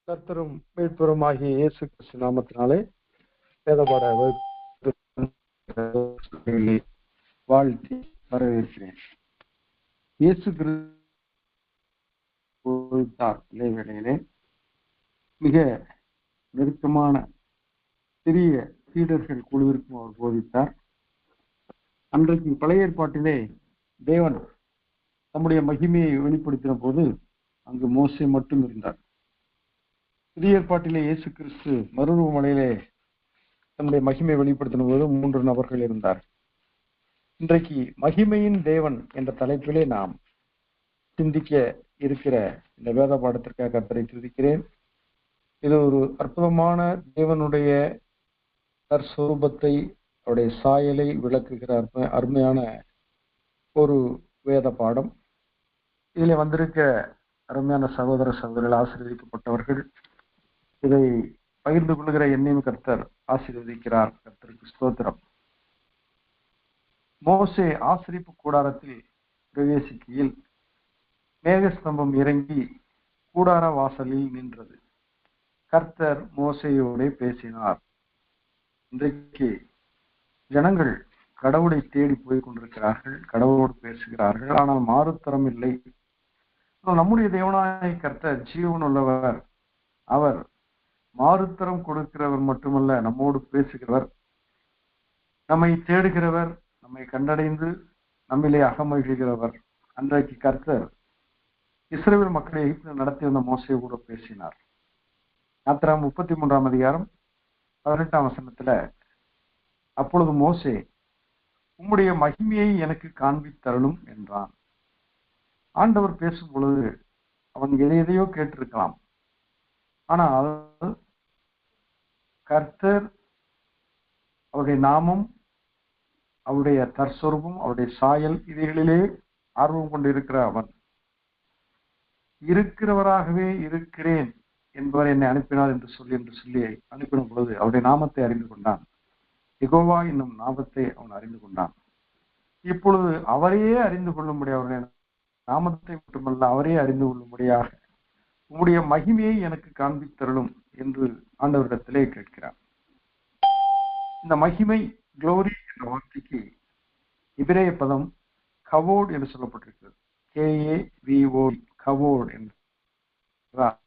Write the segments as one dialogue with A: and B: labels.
A: கர்த்தரும் மீட்பெருமாகிய இயேசு கிறிஸ்து நாமத்தினாலே வேதபாட வகுப்பிலே வாழ்த்தி வரவேற்கிறேன். இயேசு கிறிஸ்து இடைவேளையிலே மிக நெருக்கமான சிறிய சீடர்கள் குழுவிற்கும் அவர் போதித்தார். அன்றைக்கு பழைய ஏற்பாட்டிலே தேவன் தம்முடைய மகிமையை வெளிப்படுத்தின போது அங்கு மோசே மட்டும் இருந்தார். புதிய ஏற்பாட்டிலே இயேசு கிறிஸ்து மறுரூபமலையிலே தன்னுடைய மகிமை வெளிப்படுத்தின போது 3 நபர்கள் இருந்தார். இன்றைக்கு மகிமையின் தேவன் என்ற தலைப்பிலே நாம் சிந்திக்க இருக்கிற இந்த வேத பாடத்திற்காக கர்த்தரை துதிக்கிறேன். இது ஒரு அற்புதமான தேவனுடைய தற்ஸ்வரூபத்தை, அவருடைய சாயலை விளக்குகிற அருமையான ஒரு வேத பாடம். இதில் வந்திருக்க அருமையான சகோதர சகோதரர்கள் ஆசீர்வதிக்கப்பட்டவர்கள். இதை பகிர்ந்து கொள்கிற என்னையும் கர்த்தர் ஆசீர்வதிக்கிறார். கர்த்தருக்கு ஸ்தோத்திரம். மோசே ஆசரிப்பு கூடாரத்தில் பிரவேசிக்கையில் மேகஸ்தம்பம் இறங்கி கூடார வாசலில் நின்றது. கர்த்தர் மோசேயோடு பேசினார். இன்றைக்கு ஜனங்கள் கடவுளை தேடி போய் கொண்டிருக்கிறார்கள், கடவுளோடு பேசுகிறார்கள், ஆனால் மாறுத்தரம் இல்லை. நம்முடைய தேவனாய கர்த்தர் ஜீவன் உள்ளவர். அவர் மாறுத்தரம் கொடுக்கிறவர் மட்டுமல்ல, நம்மோடு பேசுகிறவர், நம்மை தேடுகிறவர், நம்மை கண்டடைந்து நம்மிலே அகமகிழ்கிறவர். அன்றைக்கு கர்த்தர் இஸ்ரவேல் மக்களை எகிப்தில் நடத்தி வந்த மோசே கூட பேசினார். யாத்திராகமம் 33ஆம் அதிகாரம் 18ஆம் வசனத்துல, அப்பொழுது மோசே, உம்முடைய மகிமையை எனக்கு காண்பித்தருளும் என்றான். ஆண்டவர் பேசும் பொழுது அவன் எதையோ கேட்டிருக்கலாம். ஆனால் கர்த்தர் அவருடைய நாமம், அவருடைய தற்சொரூபம், அவருடைய சாயல், இவைகளிலே ஆர்வம் கொண்டிருக்கிற அவன் இருக்கிறவராகவே இருக்கிறேன் என்பவர் என்னை அனுப்பினார் என்று சொல்லி அனுப்பின பொழுது அவருடைய நாமத்தை அறிந்து கொண்டான். யெகோவா என்னும் நாமத்தை அவன் அறிந்து கொண்டான். இப்பொழுது அவரையே அறிந்து கொள்ளும்படியாக, அவருடைய நாமத்தை மட்டுமல்ல அவரே அறிந்து கொள்ளும்படியாக உம்முடைய மகிமையை எனக்கு காண்பித்தருளும் என்று ஆண்டவரிடத்திலே கேட்கிறார். இந்த மகிமை, குளோரி என்ற வார்த்தைக்கு எபிரேய பதம் கவோட் என்று சொல்லப்பட்டிருக்கிறது. KAVO, கவோட் என்றால்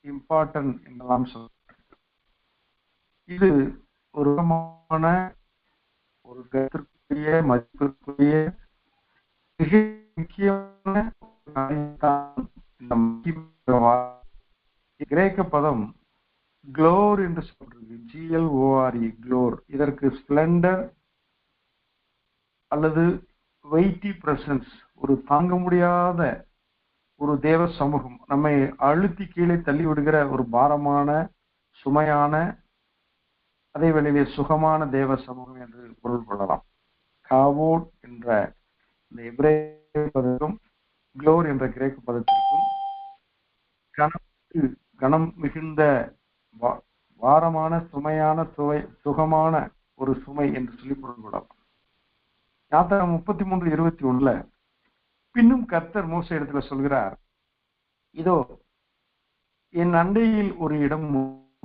A: இம்பார்ட்டன்ட் என்றெல்லாம் சொல்லப்பட்டிருக்கிறது. இது ஒரு கருத்திற்குரிய மதிப்பிற்குரிய மிக முக்கியமான கிரேக்க பதம் குளோர் என்று சொல்றது. GLORE, குளோர். இதற்கு ஸ்பிளண்டர் அல்லது வெயிட்டி பிரசன்ஸ், ஒரு தாங்க முடியாத ஒரு தேவ சமூகம், நம்மை அழுத்தி கீழே தள்ளி விடுகிற ஒரு பாரமான, சுமையான, அதே வேளையிலே சுகமான தேவ சமூகம் என்று பொருள் கொள்ளலாம். காவோட் என்ற இந்த எபிரேய பதத்திற்கும் குளோர் என்ற கிரேக்க பதத்திற்கும் கனம் மிகுந்த, வாரமான, சுமையான, சுகமான ஒரு சுமை என்று சொல்லி பொருள் கொள்ளலாம். யாத்திராகமம் 33:21 பின்னும் கர்த்தர் மோசே இடத்துல சொல்கிறார், இதோ என் அண்டையில் ஒரு இடம்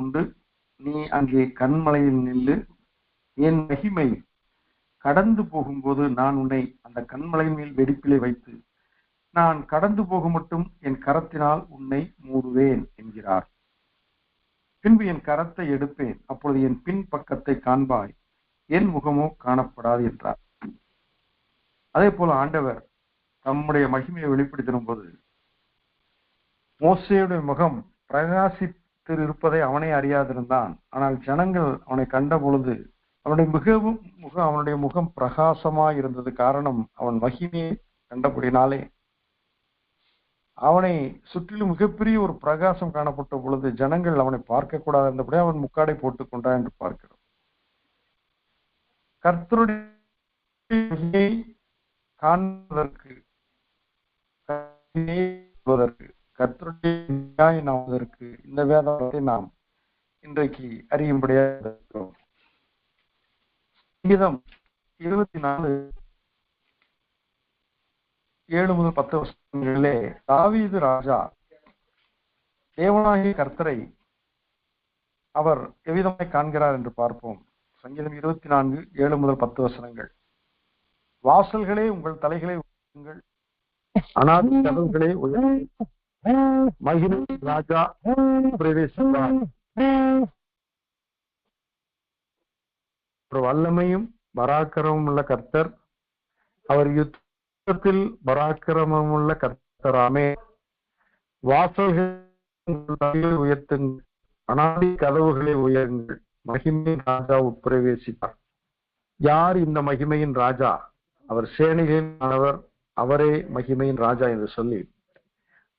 A: உண்டு, நீ அங்கே கன்மலையில் நில்லு. என் மகிமை கடந்து போகும்போது நான் உன்னை அந்த கன்மலை மேல் வெடிப்பிலே வைத்து நான் கடந்து போக மட்டும் என் கரத்தினால் உன்னை மூடுவேன் என்கிறார். பின்பு என் கரத்தை எடுப்பேன், அப்பொழுது என் பின் பக்கத்தை காண்பாய், என் முகமோ காணப்படாது என்றார். அதே போல ஆண்டவர் தம்முடைய மகிமையை வெளிப்படுத்தின போது மோசேயுடைய முகம் பிரகாசித்து இருப்பதை அவனே அறியாதிருந்தான். ஆனால் ஜனங்கள் அவனை கண்ட பொழுது அவனுடைய முகம் பிரகாசமாய் இருந்தது. காரணம், அவன் மகிமையை கண்டபடினாலே. அவனை சுற்றிலும் மிகப்பெரிய ஒரு பிரகாசம் காணப்பட்ட பொழுது ஜனங்கள் அவனை பார்க்க கூடாது இருந்தபடி அவன் முக்காடை போட்டுக் கொண்டான் என்று பார்க்கிறோம். கர்த்தருடைய காண்பதற்கு, கர்த்தருடைய இந்த வேதத்தை நாம் இன்றைக்கு அறியும்படியாக இருக்கிறோம். 24 7 முதல் 10 வருஷங்களிலே தாவீது ராஜா தேவனாகிய கர்த்தரை அவர் எவ்விதமாய் காண்கிறார் என்று பார்ப்போம். சங்கீதம் 24 7 முதல் 10 வசனங்கள். வாசல்களே உங்கள் தலைகளை உயர்த்துங்கள், அநாதி கதவுகளே உயர்த்துங்கள், மகிமை ராஜா பிரவேசித்தார். ஒரு வல்லமையும் பராக்கிரமும் உள்ள கர்த்தர், அவர் யுத்தத்தில் பராக்கிரமம் உள்ள கர்த்தராமே. வாசல்களை உயர்த்துங்கள், அநாதி கதவுகளை உயருங்கள், மகிமையின் ராஜா உட்பிரவேசித்தார். யார் இந்த மகிமையின் ராஜா? அவர் சேனைகளின் ஆனவர், அவரே மகிமையின் ராஜா என்று சொல்லி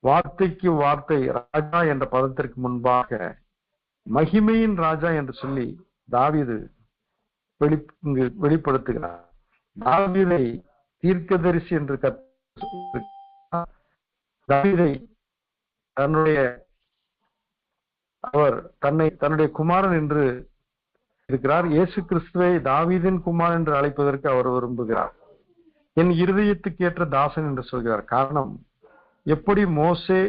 A: வார்த்தைக்கு வார்த்தை ராஜா என்ற பதத்திற்கு முன்பாக மகிமையின் ராஜா என்று சொல்லி தாவீது வெளிப்படுத்துகிறார். தாவீதை தீர்க்கதரிசி என்று தாவீதை அவர் தன்னுடைய குமாரன் என்று இருக்கிறார். இயேசு கிறிஸ்துவை தாவீதின் குமாரன் என்று அழைப்பதற்கு அவர் விரும்புகிறார். என் இருதயத்துக்கு ஏற்ற தாசன் என்று சொல்கிறார். காரணம், எப்படி மோசே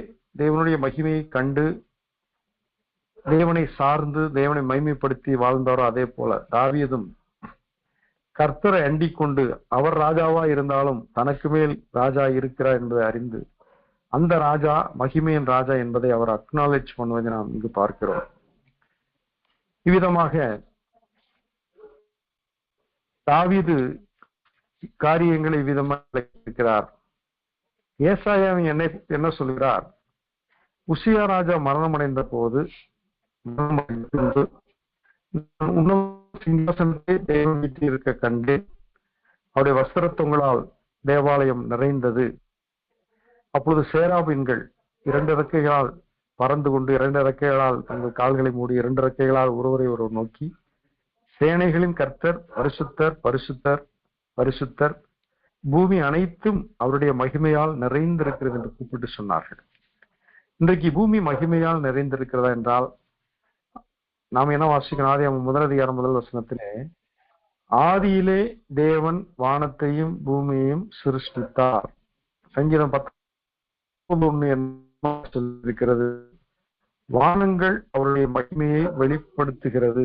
A: தேவனுடைய மகிமையை கண்டு தேவனை சார்ந்து தேவனை மகிமைப்படுத்தி வாழ்ந்தாரோ அதே போல தாவீதும் கர்த்தரை அண்டிக் கொண்டு அவர் ராஜாவா இருந்தாலும் தனக்கு மேல் ராஜா இருக்கிறார் என்று அறிந்து அந்த ராஜா மகிமையின் ராஜா என்பதை அவர் அக்னாலேஜ் பண்ணுவதை நாம் இங்கு பார்க்கிறோம். இவ்விதமாக தாவீது காரியங்களை விதமாக இருக்கிறார். ஏசாயாவின் என்ன சொல்கிறார்? உசியா ராஜா மரணமடைந்த போது சிங்காசனத்தை தேவன் வீட்டில் இருக்க கண்டு அவருடைய வஸ்திரத்தொங்களால் தேவாலயம் நிறைந்தது. அப்பொழுது சேராபீன்கள் 2 இறக்கைகளால் பறந்து கொண்டு 2 இறக்கைகளால் தங்கள் கால்களை மூடி 2 இறக்கைகளால் ஒருவரை ஒருவர் நோக்கி சேனைகளின் கர்த்தர் பரிசுத்தர் பரிசுத்தர் பரிசுத்தர், பூமி அனைத்தும் அவருடைய மகிமையால் நிறைந்திருக்கிறது என்று கூப்பிட்டு சொன்னார்கள். இன்றைக்கு பூமி மகிமையால் நிறைந்திருக்கிறதா என்றால் நாம் என்ன வாசிக்கணும்? ஆதியாகமம் 1 அதிகாரம் 1 வசனத்திலே ஆதியிலே தேவன் வானத்தையும் பூமியையும் சிருஷ்டித்தார். சங்கீதம் 19 சொல்லிருக்கிறது, வானங்கள் அவருடைய மகிமையை வெளிப்படுத்துகிறது.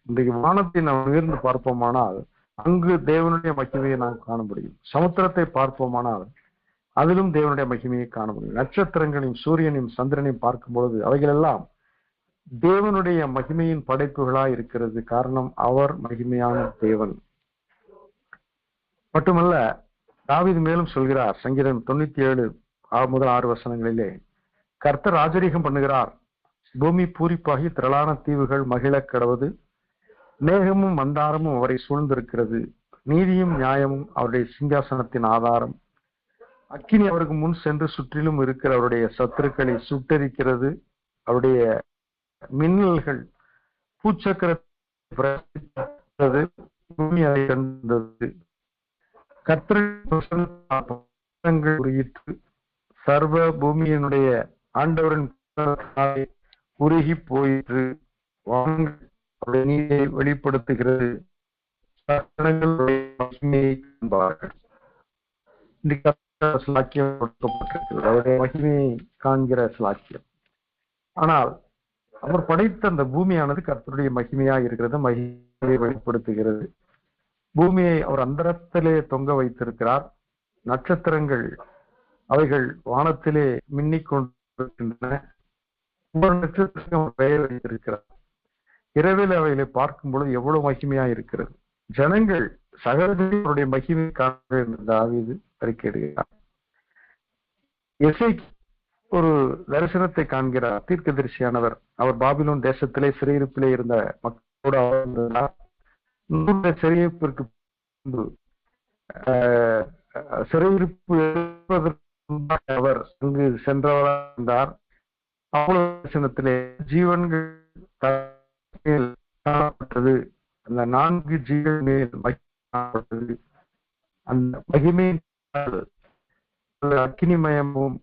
A: இன்றைக்கு வானத்தை நாம் உயர்ந்து பார்ப்போமானால் அங்கு தேவனுடைய மகிமையை நாம் காண முடியும். சமுத்திரத்தை பார்ப்போமானால் அதிலும் தேவனுடைய மகிமையை காண முடியும். நட்சத்திரங்களையும் சூரியனையும் சந்திரனையும் பார்க்கும் பொழுது அவைகளெல்லாம் தேவனுடைய மகிமையின் படைப்புகளாய் இருக்கிறது. காரணம், அவர் மகிமையான தேவன். மட்டுமல்ல, தாவீது மேலும் சொல்கிறார், சங்கீதம் 97 முதல் 6 வசனங்களிலே, கர்த்தர் ராஜரீகம் பண்ணுகிறார், பூமி பூரிப்பாகி திரளான தீவுகள் மகிழ கடவது, மேகமும் மந்தாரமும் அவரை சூழ்ந்திருக்கிறது, நீதியும் நியாயமும் அவருடைய சிங்காசனத்தின் ஆதாரம், அக்கினி அவருக்கு முன் சென்று சுற்றிலும் இருக்கிற அவருடைய சத்துருக்களை சுட்டரிக்கிறது, அவருடைய மின்னல்கள் பூச்சக்கரத்தை பூமி அதை கண்டது, கர்த்தர்கள் உருகிற்று, சர்வ பூமியினுடைய ஆண்டவரின் உருகி போயிற்று, வானங்கள் நீதியை வெளிப்படுத்துகிறது, கொடுக்கப்பட்டிருக்கிறது அவருடைய மகிமையை காண்கிற ஸ்லாக்கியம். ஆனால் அவர் படைத்த அந்த பூமியானது கர்த்தருடைய மகிமையா இருக்கிறது, மகிமையை வெளிப்படுத்துகிறது. பூமியை அவர் அந்தரத்திலே தொங்க வைத்திருக்கிறார். நட்சத்திரங்கள் அவைகள் வானத்திலே மின்னிக் கொண்டிருக்கின்றன. ஒவ்வொரு நட்சத்திரம் பெயர் வைத்திருக்கிறார். இரவில் அவைகளை பார்க்கும் பொழுது எவ்வளவு மகிமையா இருக்கிறது. ஜனங்கள் சகோதரருடைய மகிமை காண தாவீது அறிக்கையிடுகிறார். எசேக்கியேல் ஒரு தரிசனத்தை காண்கிறார். தீர்க்கதரிசியானவர் அவர் பாபிலோன் தேசத்திலே சிறையிருப்பிலே இருந்த மக்களோடு சிறையிருப்பிற்கு சிறையிருப்பு அவர் அங்கு சென்றவராக இருந்தார். அப்பொழுது தரிசனத்திலே ஜீவன்கள் காணப்பட்டது. அந்த 4 ஜீவன் மேல் காணப்பட்டது. அந்த மகிமை அக்கினிமயமும்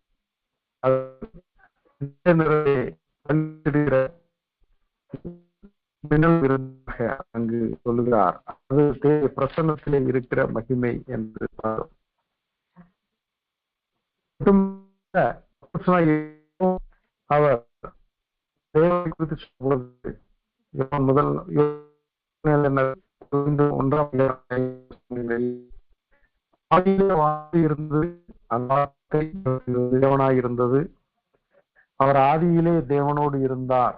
A: அங்கு சொல்லுகிறார். அது பிரசன்னத்திலே இருக்கிற மகிமை என்று. அவர் தேவனை குறித்து சொல்வது முதல் 1 இருந்தது, அந்த வார்த்தை தேவனாய் இருந்தது, அவர் ஆதியிலே தேவனோடு இருந்தார்,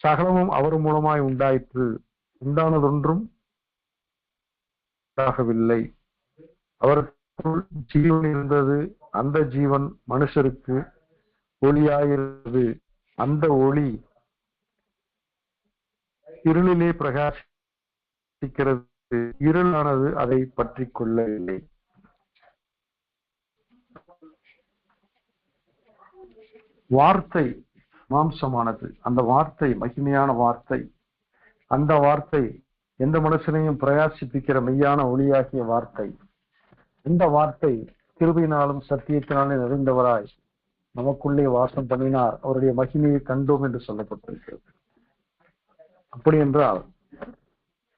A: சகலமும் அவர் மூலமாய் உண்டாயிற்று, உண்டானதொன்றும் உண்டாகவில்லை, அவருக்குள் ஜீவன் இருந்தது, அந்த ஜீவன் மனுஷருக்கு ஒளியாயிருந்தது, அந்த ஒளி இருளிலே பிரகாசிக்கிறது, இருளானது அதை பற்றி கொள்ளவில்லை. வார்த்தை மாம்சமானது, அந்த வார்த்தை மகிமையான வார்த்தை, அந்த வார்த்தை எந்த மனுஷனையும் பிரகாசிப்பிக்கிற மெய்யான ஒளியாகிய வார்த்தை, இந்த வார்த்தை கிருபையினாலும் சத்தியத்தினாலும் நிறைந்தவராய் நமக்குள்ளே வாசம் பண்ணினார், அவருடைய மகிமையை கண்டோம் என்று சொல்லப்பட்டிருக்கிறது. அப்படி என்றால்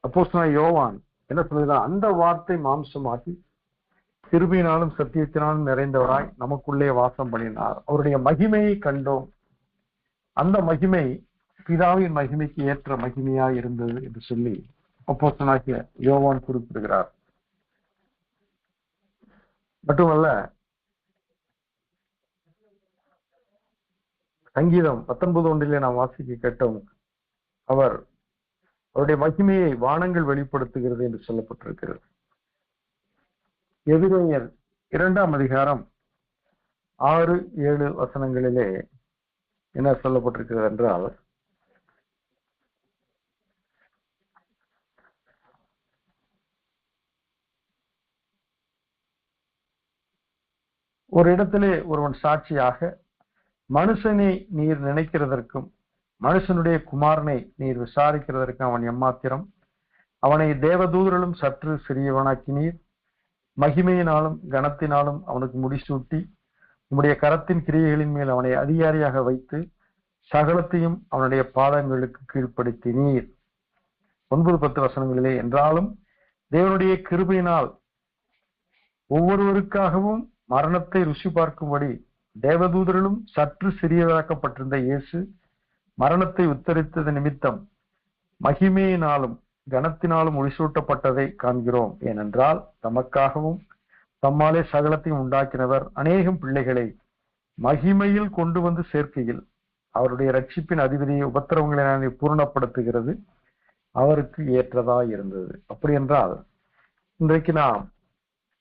A: அப்போஸ்தலனாகிய யோவான் என்ன சொல்கிறார்? அந்த வார்த்தை மாம்சமாகி கிருபையினாலும் சத்தியத்தினாலும் நிறைந்தவராய் நமக்குள்ளே வாசம் பண்ணினார், அவருடைய மகிமையை கண்டோம், அந்த மகிமை பிதாவின் மகிமைக்கு ஏற்ற மகிமையாய் இருந்தது என்று சொல்லி அப்போஸ்தலனாகிய யோவான் குறிப்பிடுகிறார். மட்டுமல்ல, சங்கீதம் 19:1 நாம் வாசிக்க கேட்டோம், அவருடைய மகிமையை வானங்கள் வெளிப்படுத்துகிறது என்று சொல்லப்பட்டிருக்கிறது. எபிரேயர் 2ஆம் அதிகாரம் 6-7 வசனங்களிலே என்ன சொல்லப்பட்டிருக்கிறது என்றால், ஒரு இடத்திலே ஒருவன் சாட்சியாக, மனுஷனை நீர் நினைக்கிறதற்கும் மனுஷனுடைய குமாரனை நீர் விசாரிக்கிறதற்கும் அவன் எம்மாத்திரம், அவனை தேவதூதர்களும் சற்று சிறியவனாக்கினீர், மகிமையினாலும் கனத்தினாலும் அவனுக்கு முடிசூட்டி உம்முடைய கரத்தின் கிரியைகளின் மேல் அவனை அதிகாரியாக வைத்து சகலத்தையும் அவனுடைய பாதங்களுக்கு கீழ்ப்படுத்தினீர். 9-10 வசனங்களிலே, என்றாலும் தேவனுடைய கிருபையினால் ஒவ்வொருவருக்காகவும் மரணத்தை ருசி பார்க்கும்படி தேவதூதர்களும் சற்று சிறியதாக்கப்பட்டிருந்த இயேசு மரணத்தை உத்தரித்தது நிமித்தம் மகிமையினாலும் கனத்தினாலும் முடிசூட்டப்பட்டதை காண்கிறோம். ஏனென்றால் தமக்காகவும் தம்மாலே சகலத்தையும் உண்டாக்கினவர் அநேகம் பிள்ளைகளை மகிமையில் கொண்டு வந்து சேர்க்கையில் அவருடைய ரட்சிப்பின் அதிபதியை உபத்திரவங்களை பூர்ணப்படுத்துகிறது அவருக்கு ஏற்றதாய் இருந்தது. அப்படி என்றால் இன்றைக்கு நாம்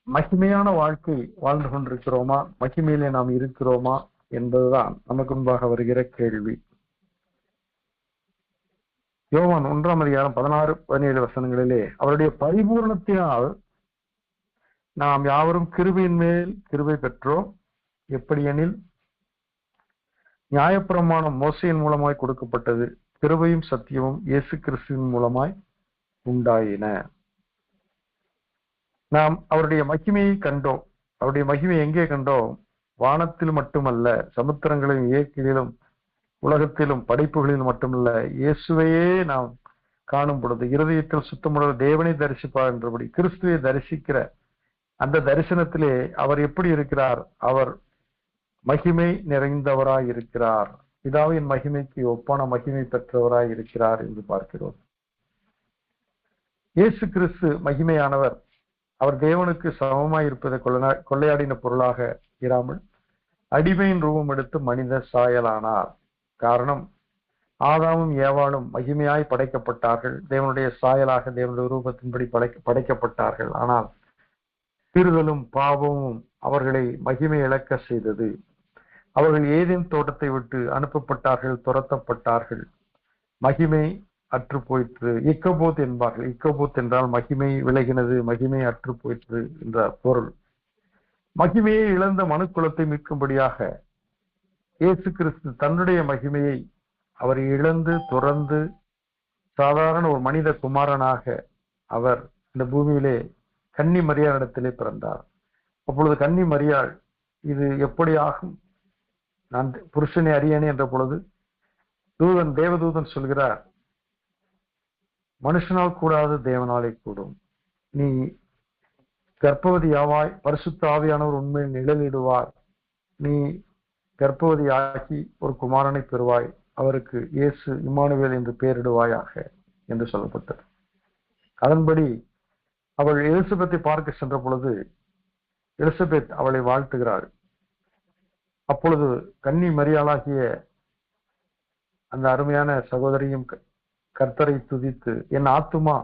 A: மகிமையான வாழ்க்கை வாழ்ந்து கொண்டிருக்கிறோமா, மகிமையிலே நாம் இருக்கிறோமா என்பதுதான் நமக்கு முன்பாக வருகிற கேள்வி. யோவான் 1ஆம் அதிகாரம் 16-17 வசனங்களிலே, அவருடைய பரிபூர்ணத்தினால் நாம் யாவரும் கிருபையின் மேல் கிருபை பெற்றோம், எப்படியெனில் நியாயப்பிரமாணம் மோசையின் மூலமாய் கொடுக்கப்பட்டது, கிருபையும் சத்தியமும் இயேசு கிறிஸ்துவின் மூலமாய் உண்டாயின. நாம் அவருடைய மகிமையை கண்டோம். அவருடைய மகிமை எங்கே கண்டோம்? வானத்தில் மட்டுமல்ல, சமுத்திரங்களிலும் இயற்கையிலும் உலகத்திலும் படைப்புகளிலும் மட்டுமல்ல, இயேசுவையே நாம் காணும் பொழுது இருதயத்தில் சுத்தமுள்ள தேவனை தரிசிப்பார் என்றபடி கிறிஸ்துவை தரிசிக்கிற அந்த தரிசனத்திலே அவர் எப்படி இருக்கிறார்? அவர் மகிமை நிறைந்தவராய் இருக்கிறார், பிதாவின் மகிமைக்கு ஒப்பான மகிமை பெற்றவராய் இருக்கிறார் என்று பார்க்கிறோம். இயேசு கிறிஸ்து மகிமையானவர். அவர் தேவனுக்கு சமமாய் இருப்பதை கொள்ளையாடின பொருளாக இராமல் அடிமையின் ரூபம் எடுத்து மனித சாயலானார். காரணம், ஆதாமும் ஏவாளும் மகிமையாய் படைக்கப்பட்டார்கள், தேவனுடைய சாயலாக தேவனுடைய ரூபத்தின்படி படைக்கப்பட்டார்கள். ஆனால் திருதலும் பாவமும் அவர்களை மகிமை இழக்க செய்தது. அவர்கள் ஏதேன் தோட்டத்தை விட்டு அனுப்பப்பட்டார்கள், துரத்தப்பட்டார்கள், மகிமை அற்று போயிற்று. இக்கபோத் என்பார்கள். இக்கபோத் என்றால் மகிமை விலகினது, மகிமை அற்று போயிற்று என்ற பொருள். மகிமையை இழந்த மனுக்குலத்தை மீட்கும்படியாக இயேசு கிறிஸ்து தன்னுடைய மகிமையை அவர் இழந்து துறந்து சாதாரண ஒரு மனித குமாரனாக அவர் இந்த பூமியிலே கன்னி மரியாளிடத்திலே பிறந்தார். அப்பொழுது கன்னி மரியாள், இது எப்படி ஆகும், நான் புருஷனை அறியேனே என்ற பொழுது தேவதூதன் சொல்கிறார், மனுஷனால் கூடாது தேவனாலே கூடும், நீ
B: கர்ப்பவதியாவாய், பரிசுத்த ஆவியானவர் உண்மையில் நிழலிடுவார், நீ கர்ப்பவதியாகி ஒரு குமாரனை பெறுவாய், அவருக்கு இயேசு இம்மானுவேல் என்று பெயரிடுவாயாக என்று சொல்லப்பட்டது. அதன்படி அவள் எலிசபெத்தை பார்க்க சென்ற பொழுது எலிசபெத் அவளை வாழ்த்துகிறாள். அப்பொழுது கன்னி மரியாளாகிய அந்த அருமையான சகோதரியும் கர்த்தரை துதித்து, என் ஆத்துமா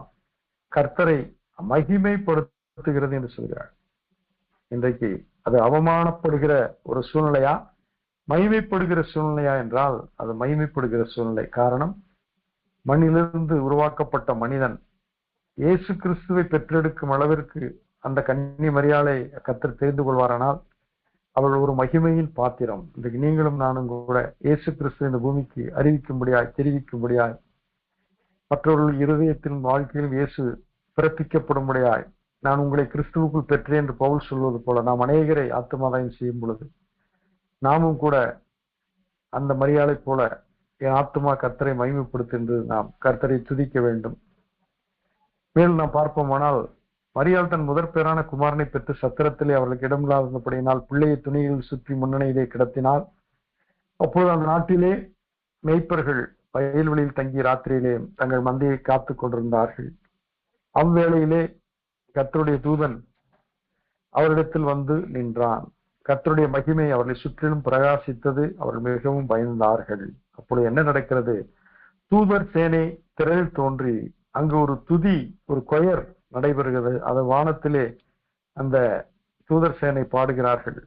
B: கர்த்தரை மகிமைப்படுத்துகிறது என்று சொல்கிறாள். இன்றைக்கு அது அவமானப்படுகிற ஒரு சூழ்நிலையா, மகிமைப்படுகிற சூழ்நிலையா என்றால் அது மகிமைப்படுகிற சூழ்நிலை. காரணம், மண்ணிலிருந்து உருவாக்கப்பட்ட மனிதன் இயேசு கிறிஸ்துவை பெற்றெடுக்கும் அளவிற்கு அந்த கன்னி மரியாளை கர்த்தர் தெரிந்து கொள்வாரானால் அவள் ஒரு மகிமையின் பாத்திரம். இன்றைக்கு நீங்களும் நானும் கூட இயேசு கிறிஸ்து இந்த பூமிக்கு அறிவிக்கும்படியாய், தெரிவிக்கும்படியாய், மற்றவர்கள் இருதயத்தின் வாழ்க்கையிலும் இயேசு பிறப்பிக்கப்படும்படியாய், நான் உங்களை கிறிஸ்துவுக்குள் பெற்றேன் என்று பவுல் சொல்வது போல நாம் அநேகரை ஆத்துமாதாயம் செய்யும் பொழுது நாமும் கூட அந்த மரியாதை போல என் ஆத்துமா கர்த்தரை மகிமைப்படுத்து என்று நாம் கர்த்தரை துதிக்க வேண்டும். மேலும் நாம் பார்ப்போமானால், மரியாள் தன் முதற் பேரான குமாரனை பெற்று சத்திரத்திலே அவர்களுக்கு இடமில்லாதபடியினால் பிள்ளையை துணியில் சுற்றி முன்னணியிலே கிடத்தினாள். அப்பொழுது அந்த நாட்டிலே மேய்ப்பர்கள் வயல்வெளியில் தங்கி ராத்திரியிலே தங்கள் மந்தையை காத்து கொண்டிருந்தார்கள். அவ்வேளையிலே கர்த்தருடைய தூதன் அவரிடத்தில் வந்து நின்றான். கர்த்தருடைய மகிமை அவர்களை சுற்றிலும் பிரகாசித்தது. அவர்கள் மிகவும் பயந்தார்கள். அப்பொழுது என்ன நடக்கிறது? தூதர் சேனை திரள் தோன்றி அங்கு ஒரு துதி, ஒரு கொயர் நடைபெறுகிறது. அது வானத்திலே அந்த தூதர் சேனை பாடுகிறார்கள்.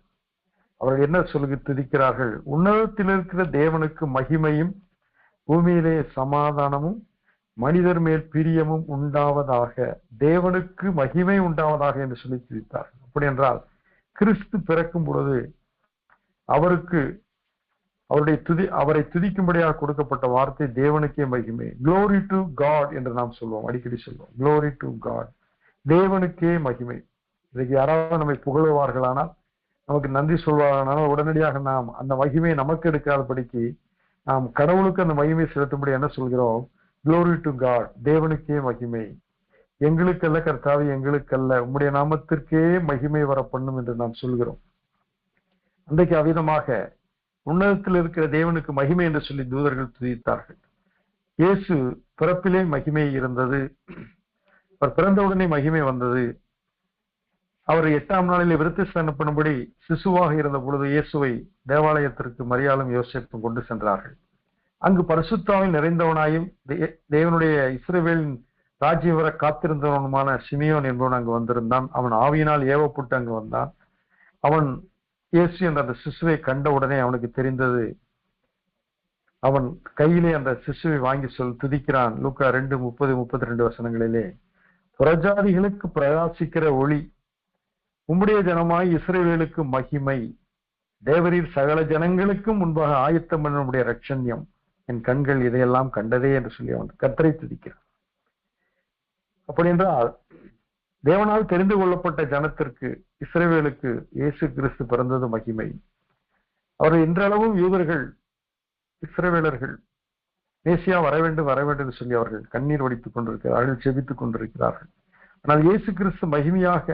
B: அவர்கள் என்ன சொல்லி துதிக்கிறார்கள்? உன்னதத்தில் இருக்கிற தேவனுக்கு மகிமையும், பூமியிலே சமாதானமும், மனிதர் மேல் பிரியமும் உண்டாவதாக, தேவனுக்கு மகிமை உண்டாவதாக என்று சொல்லி துதித்தார்கள். அப்படி என்றால் கிறிஸ்து பிறக்கும் பொழுது அவரை துதிக்கும்படியாக கொடுக்கப்பட்ட வார்த்தை தேவனுக்கே மகிமை. Glory to God என்று நாம் சொல்வோம், அடிக்கடி சொல்வோம். Glory to God, தேவனுக்கே மகிமை. இதுக்கு யாராவது நம்மை புகழுவார்களானால், நமக்கு நன்றி சொல்வார்களானால், உடனடியாக நாம் அந்த மகிமையை நமக்கு எடுக்காதபடிக்கு நாம் கடவுளுக்கு அந்த மகிமை செலுத்தும்படி என்ன சொல்கிறோம்? Glory to God, தேவனுக்கே மகிமை. எங்களுக்கல்ல கர்த்தாவே, எங்களுக்கல்ல, உம்முடைய நாமத்திற்கே மகிமை வர பண்ணும் என்று நாம் சொல்கிறோம். அன்றைக்கு அவ்விதமாக உன்னதத்தில் இருக்கிற தேவனுக்கு மகிமை என்று சொல்லி தூதர்கள் துதித்தார்கள். இயேசு பிறப்பிலே மகிமை இருந்தது. அவர் பிறந்தவுடனே மகிமை வந்தது. அவர் 8ஆம் நாளிலே விருத்திஸ்தானம் பண்ணும்படி சிசுவாக இருந்த பொழுது இயேசுவை தேவாலயத்திற்கு மரியாளும் யோசேப்பும் கொண்டு சென்றார்கள். அங்கு பரிசுத்தாவில் நிறைந்தவனாயும் தேவனுடைய இஸ்ரவேலின் ராஜ்யம் வர காத்திருந்தவனுமான சிமியோன் என்பவன் அங்கு வந்திருந்தான். அவன் ஆவியினால் ஏவப்பட்டு அங்கு வந்தான். அவன் இயேசு என்ற அந்த சிசுவை கண்டவுடனே அவனுக்கு தெரிந்தது. அவன் கையிலே அந்த சிசுவை வாங்கி துதிக்கிறான். லூக்கா 2:30-32 வசனங்களிலே, புறஜாதிகளுக்கு பிரகாசிக்கிற ஒளி, உம்முடைய ஜனமாய் இஸ்ரவேலுக்கு மகிமை, தேவரீர் சகல ஜனங்களுக்கும் முன்பாக ஆயத்தம் பண்ண நம்முடைய ரட்சண்யம், என் கண்கள் இதையெல்லாம் கண்டதே என்று சொல்லி அவன் கர்த்தரை துதிக்கிறான். அப்படி என்றால் தேவனால் தெரிந்து கொள்ளப்பட்ட ஜனத்திற்கு, இஸ்ரவேலுக்கு இயேசு கிறிஸ்து பிறந்தது மகிமை. அவர்கள் இன்றளவும் யூதர்கள், இஸ்ரவேலர்கள் மேசியா வர வேண்டும் வர வேண்டும் என்று சொல்லி அவர்கள் கண்ணீர் வடித்துக் கொண்டிருக்கிறார்கள், செபித்துக் கொண்டிருக்கிறார்கள். ஆனால் இயேசு கிறிஸ்து மகிமையாக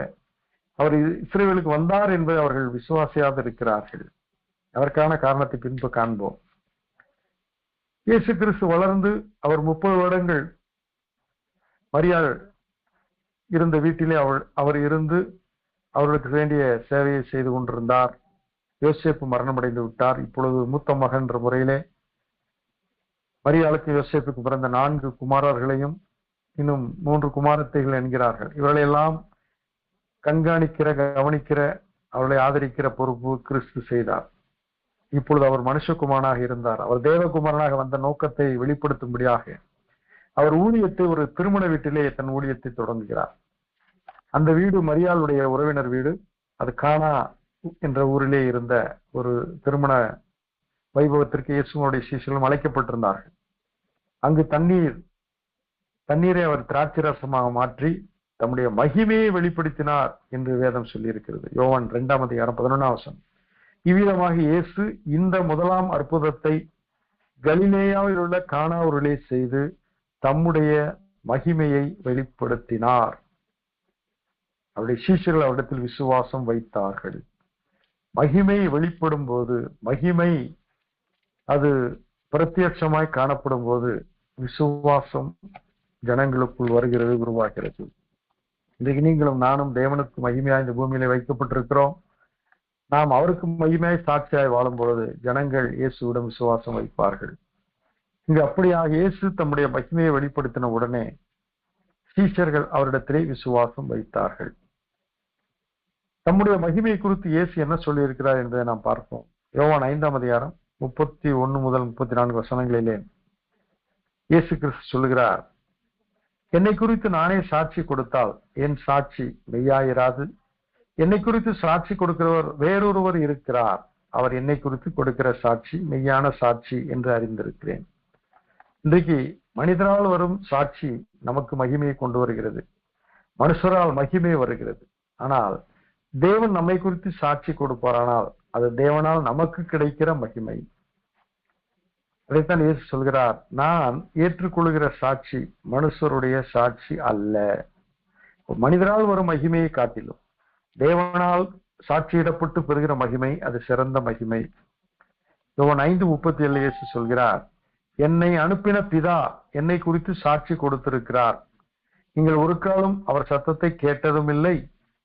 B: அவர் இஸ்ரவேலுக்கு வந்தார் என்பதை அவர்கள் விசுவாசியாக இருக்கிறார்கள். அதற்கான காரணத்தை பின்பு காண்போம். இயேசு கிறிஸ்து வளர்ந்து அவர் 30 வருடங்கள் மரியாள் இருந்த வீட்டிலே அவர் இருந்து அவர்களுக்கு வேண்டிய சேவையை செய்து கொண்டிருந்தார். யோசேப்பு மரணமடைந்து விட்டார். இப்பொழுது மூத்த மகன் என்ற முறையிலே மரியாளுக்கு யோசேப்புக்கு பிறந்த 4 குமாரர்களையும் இன்னும் 3 குமாரத்தைகள் என்கிறார்கள். இவர்களெல்லாம் கண்காணிக்கிற, கவனிக்கிற, அவர்களை ஆதரிக்கிற பொறுப்பு கிறிஸ்து செய்தார். இப்பொழுது அவர் மனுஷகுமாரனாக இருந்தார். அவர் தேவகுமாரனாக வந்த நோக்கத்தை வெளிப்படுத்தும்படியாக அவர் ஊழியத்தை ஒரு திருமண வீட்டிலே தன் ஊழியத்தை தொடங்குகிறார். அந்த வீடு மரியாளுடைய உறவினர் வீடு. அது கானா என்ற ஊரிலே இருந்த ஒரு திருமண வைபவத்திற்கு இயேசுவோடைய சீஷர்களும் அழைக்கப்பட்டிருந்தார்கள். அங்கு தண்ணீரை அவர் திராட்சை ரசமாக மாற்றி தம்முடைய மகிமையை வெளிப்படுத்தினார் என்று வேதம் சொல்லி இருக்கிறது. யோவான் 2:11. இவ்விதமாக இயேசு இந்த முதலாம் அற்புதத்தை கலிலேயாவில் உள்ள கானா ஊரிலே செய்து தம்முடைய மகிமையை வெளிப்படுத்தினார். அவருடைய சீஷர்கள் அவரிடத்தில் விசுவாசம் வைத்தார்கள். மகிமை வெளிப்படும் போது, மகிமை அது பிரத்யட்சமாய் காணப்படும் போது விசுவாசம் ஜனங்களுக்குள் வருகிறது, உருவாகிறது. இன்றைக்கு நீங்களும் நானும் தேவனுக்கு மகிமையாய் இந்த பூமியில வைக்கப்பட்டிருக்கிறோம். நாம் அவருக்கு மகிமையாய் சாட்சியாய் வாழும் பொழுது ஜனங்கள் இயேசுவிடம் விசுவாசம் வைப்பார்கள். இங்கு அப்படியாக இயேசு தம்முடைய மகிமையை வெளிப்படுத்தின உடனே சீஷர்கள் அவரிடத்திலே விசுவாசம் வைத்தார்கள். தம்முடைய மகிமை குறித்து இயேசு என்ன சொல்லி இருக்கிறார் என்பதை நாம் பார்ப்போம். யோவான் 5ஆம் அதிகாரம் 31 முதல் 34 வசனங்களிலே இயேசு கிறிஸ்து சொல்லுகிறார், என்னை குறித்து நானே சாட்சி கொடுத்தால் என் சாட்சி மெய்யாயிராது. என்னை குறித்து சாட்சி கொடுக்கிறவர் வேறொருவர் இருக்கிறார். அவர் என்னை குறித்து கொடுக்கிற சாட்சி மெய்யான சாட்சி என்று அறிந்திருக்கிறேன். இன்றைக்கு மனிதரால் வரும் சாட்சி நமக்கு மகிமையை கொண்டு வருகிறது, மனுஷரால் மகிமை வருகிறது. ஆனால் தேவன் நம்மை குறித்து சாட்சி கொடுப்பாரானால் அது தேவனால் நமக்கு கிடைக்கிற மகிமை. அதைத்தான் இயேசு சொல்கிறார், நான் ஏற்றுக்கொள்கிற சாட்சி மனுஷருடைய சாட்சி அல்ல. மனிதரால் வரும் மகிமையை காட்டிலும் தேவனால் சாட்சியிடப்பட்டு பெறுகிற மகிமை அது சிறந்த மகிமை. யோவான் 5:37 இயேசு சொல்கிறார், என்னை அனுப்பின பிதா என்னை குறித்து சாட்சி கொடுத்திருக்கிறார். நீங்கள் ஒரு காலம் அவர் சத்தத்தை கேட்டதும் இல்லை,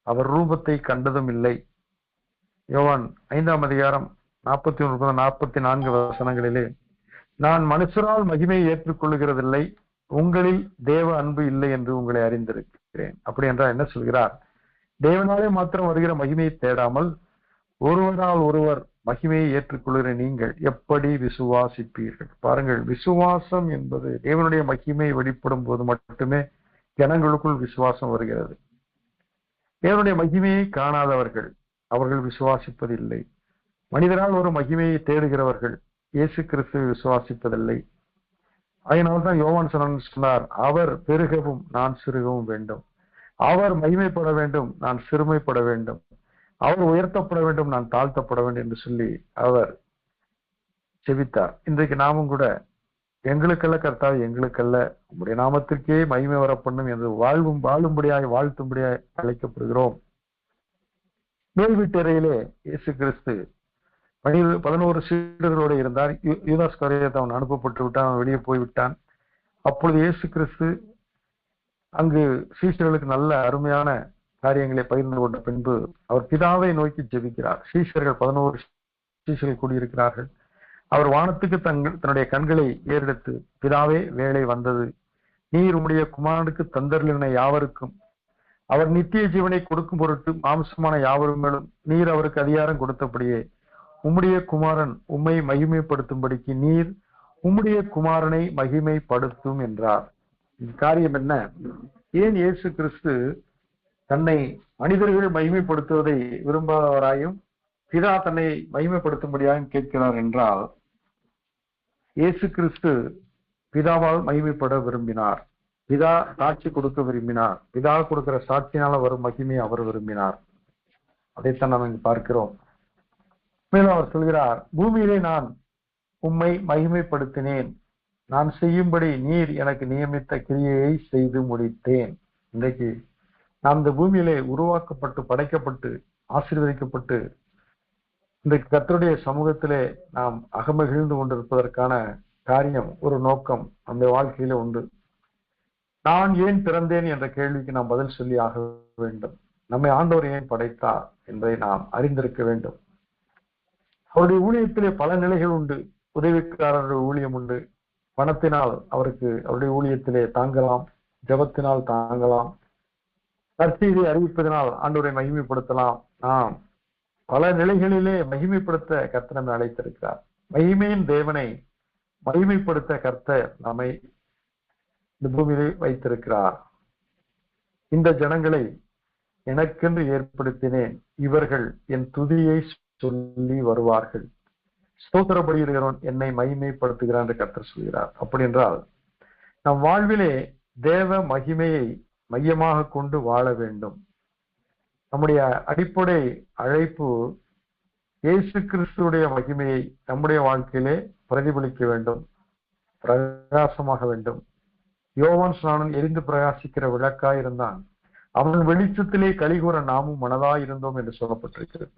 B: அவர் ரூபத்தை கண்டதும் இல்லை. யோவான் 5ஆம் அதிகாரம் 41-44 வசனங்களிலே, நான் மனுஷரால் மகிமையை ஏற்றுக்கொள்கிறதில்லை, உங்களில் தேவ அன்பு இல்லை என்று உங்களை அறிந்திருக்கிறேன். அப்படி என்றால் என்ன சொல்கிறார்? தேவனாலே மாத்திரம் வருகிற மகிமையை தேடாமல் ஒருவரால் ஒருவர் மகிமையை ஏற்றுக்கொள்கிற நீங்கள் எப்படி விசுவாசிப்பீர்கள்? பாருங்கள், விசுவாசம் என்பது தேவனுடைய மகிமை வெளிப்படும் போது மட்டுமே ஜனங்களுக்குள் விசுவாசம் வருகிறது. தேவனுடைய மகிமையை காணாதவர்கள் அவர்கள் விசுவாசிப்பதில்லை. மனிதரால் ஒரு மகிமையை தேடுகிறவர்கள் இயேசு கிறிஸ்துவை விசுவாசிப்பதில்லை. அதனால்தான் யோவான் சொன்னார், அவர் பெருகவும் நான் சிறுகவும் வேண்டும், அவர் மகிமைப்பட வேண்டும் நான் சிறுமைப்பட வேண்டும், அவர் உயர்த்தப்பட வேண்டும் நான் தாழ்த்தப்பட வேண்டும் என்று சொல்லி அவர் செபித்தார். இன்றைக்கு நாமும் கூட எங்களுக்கல்ல கர்த்தாவே, எங்களுக்கல்ல உங்களுடைய நாமத்திற்கே மகிமை வர பண்ணும் என்று வாழும்படியாய் வாழ்த்தும்படியாய் அழைக்கப்படுகிறோம். மேல் வீட்டறையிலே இயேசு கிறிஸ்து 11 சீடர்களோடு இருந்தார். யூதாஸ் கரியோத்து அவன் அனுப்பப்பட்டு விட்டான், அவன் வெளியே போய்விட்டான். அப்பொழுது இயேசு கிறிஸ்து அங்கு சீஷர்களுக்கு நல்ல அருமையான காரியங்களை பகிர்ந்து கொண்ட பின்பு அவர் பிதாவை நோக்கி ஜெபிக்கிறார். 11 சீஷர்கள் கூடியிருக்கிறார்கள். அவர் வானத்துக்கு தன்னுடைய கண்களை ஏறெடுத்து, பிதாவே வேலை வந்தது, நீர் உம்முடைய குமாரனுக்கு தந்தருளின யாவருக்கும் அவர் நித்திய ஜீவனை கொடுக்கும் பொருட்டு மாம்சமான யாவரும் மேலும் நீர் அவருக்கு அதிகாரம் கொடுத்தபடியே உம்முடைய குமாரன் உம்மை மகிமைப்படுத்தும்படிக்கு நீர் உம்முடைய குமாரனை மகிமைப்படுத்தும் என்றார். காரியம் என்ன? ஏன் இயேசு கிறிஸ்து தன்னை மனிதர்கள் மகிமைப்படுத்துவதை விரும்பாதவராயும் பிதா தன்னை மகிமைப்படுத்தும்படியாகவும் கேட்கிறார் என்றால், இயேசு கிறிஸ்து பிதாவால் மகிமைப்பட விரும்பினார், பிதா சாட்சி கொடுக்க விரும்பினார், பிதா கொடுக்கிற சாட்சியினால வரும் மகிமையை அவர் விரும்பினார். அதைத்தான் நாம் இங்கு பார்க்கிறோம். மேலும் அவர் சொல்கிறார், பூமியிலே நான் உம்மை மகிமைப்படுத்தினேன், நான் செய்யும்படி நீர் எனக்கு நியமித்த கிரியையை செய்து முடித்தேன். இன்றைக்கு நாம் இந்த பூமியிலே உருவாக்கப்பட்டு படைக்கப்பட்டு ஆசீர்வதிக்கப்பட்டு இன்றைக்கு கர்த்தருடைய சமூகத்திலே நாம் அகமகிழ்ந்து கொண்டிருப்பதற்கான காரியம், ஒரு நோக்கம் அந்த வாழ்க்கையில உண்டு. நான் ஏன் பிறந்தேன் என்ற கேள்விக்கு நாம் பதில் சொல்லி ஆக வேண்டும். நம்மை ஆண்டவர் ஏன் படைத்தார் என்பதை நாம் அறிந்திருக்க வேண்டும். அவருடைய ஊழியத்திலே பல நிலைகள் உண்டு. உதவிக்காரருடைய ஊழியம் உண்டு. பணத்தினால் அவருக்கு அவருடைய ஊழியத்திலே தாங்கலாம், ஜபத்தினால் தாங்கலாம், நற்செய்தியை அறிவிப்பதனால் ஆண்டவரை மகிமைப்படுத்தலாம். நாம் பல நிலைகளிலே மகிமைப்படுத்த கர்த்தர் நம்மை அழைத்திருக்கிறார். மகிமையின் தேவனை மகிமைப்படுத்த கர்த்தர் நம்மை இந்த பூமியிலே வைத்திருக்கிறார். இந்த ஜனங்களை எனக்கென்று ஏற்படுத்தினேன், இவர்கள் என் துதியை சொல்லி வருவார்கள், ஸ்தோத்திரப்படுகிறவன் என்னை மகிமைப்படுத்துகிறான் என்று கர்த்தர் சொல்கிறார். அப்படி என்றால் நம் வாழ்விலே தேவ மகிமையை மையமாக கொண்டு வாழ வேண்டும். நம்முடைய அடிப்படை அழைப்பு இயேசு கிறிஸ்துடைய மகிமையை நம்முடைய வாழ்க்கையிலே பிரதிபலிக்க வேண்டும், பிரகாசமாக வேண்டும். யோவான் ஸ்நானன் எரிந்து பிரகாசிக்கிற விளக்காய் இருந்தான். அவன் வெளிச்சத்திலே கலிகூற நாமும் மனதாயிருந்தோம் என்று சொல்லப்பட்டிருக்கிறது.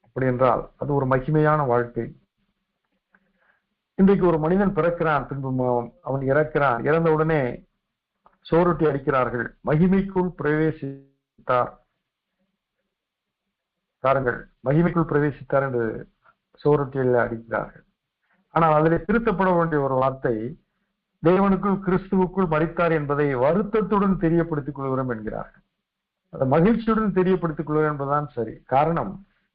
B: அப்படி என்றால் அது ஒரு மகிமையான வாழ்க்கை. இன்றைக்கு ஒரு மனிதன் பிறக்கிறான், பின்பு அவன் இறக்கிறான். இறந்தவுடனே சோறுட்டி அடிக்கிறார்கள். மகிமைக்குள் பிரவேசித்தார் பாருங்கள், மகிமைக்குள் பிரவேசித்தார் என்று சோறுட்டியில் அடிக்கிறார்கள். ஆனால் அதில் திருத்தப்பட வேண்டிய ஒரு வார்த்தை, தேவனுக்குள் கிறிஸ்துவுக்குள் மரித்தார் என்பதை வருத்தத்துடன் தெரியப்படுத்திக் கொள்கிறோம் என்கிறார்கள். அதை மகிழ்ச்சியுடன் தெரியப்படுத்திக் கொள்கிறோம் என்பதுதான் சரி. காரணம்,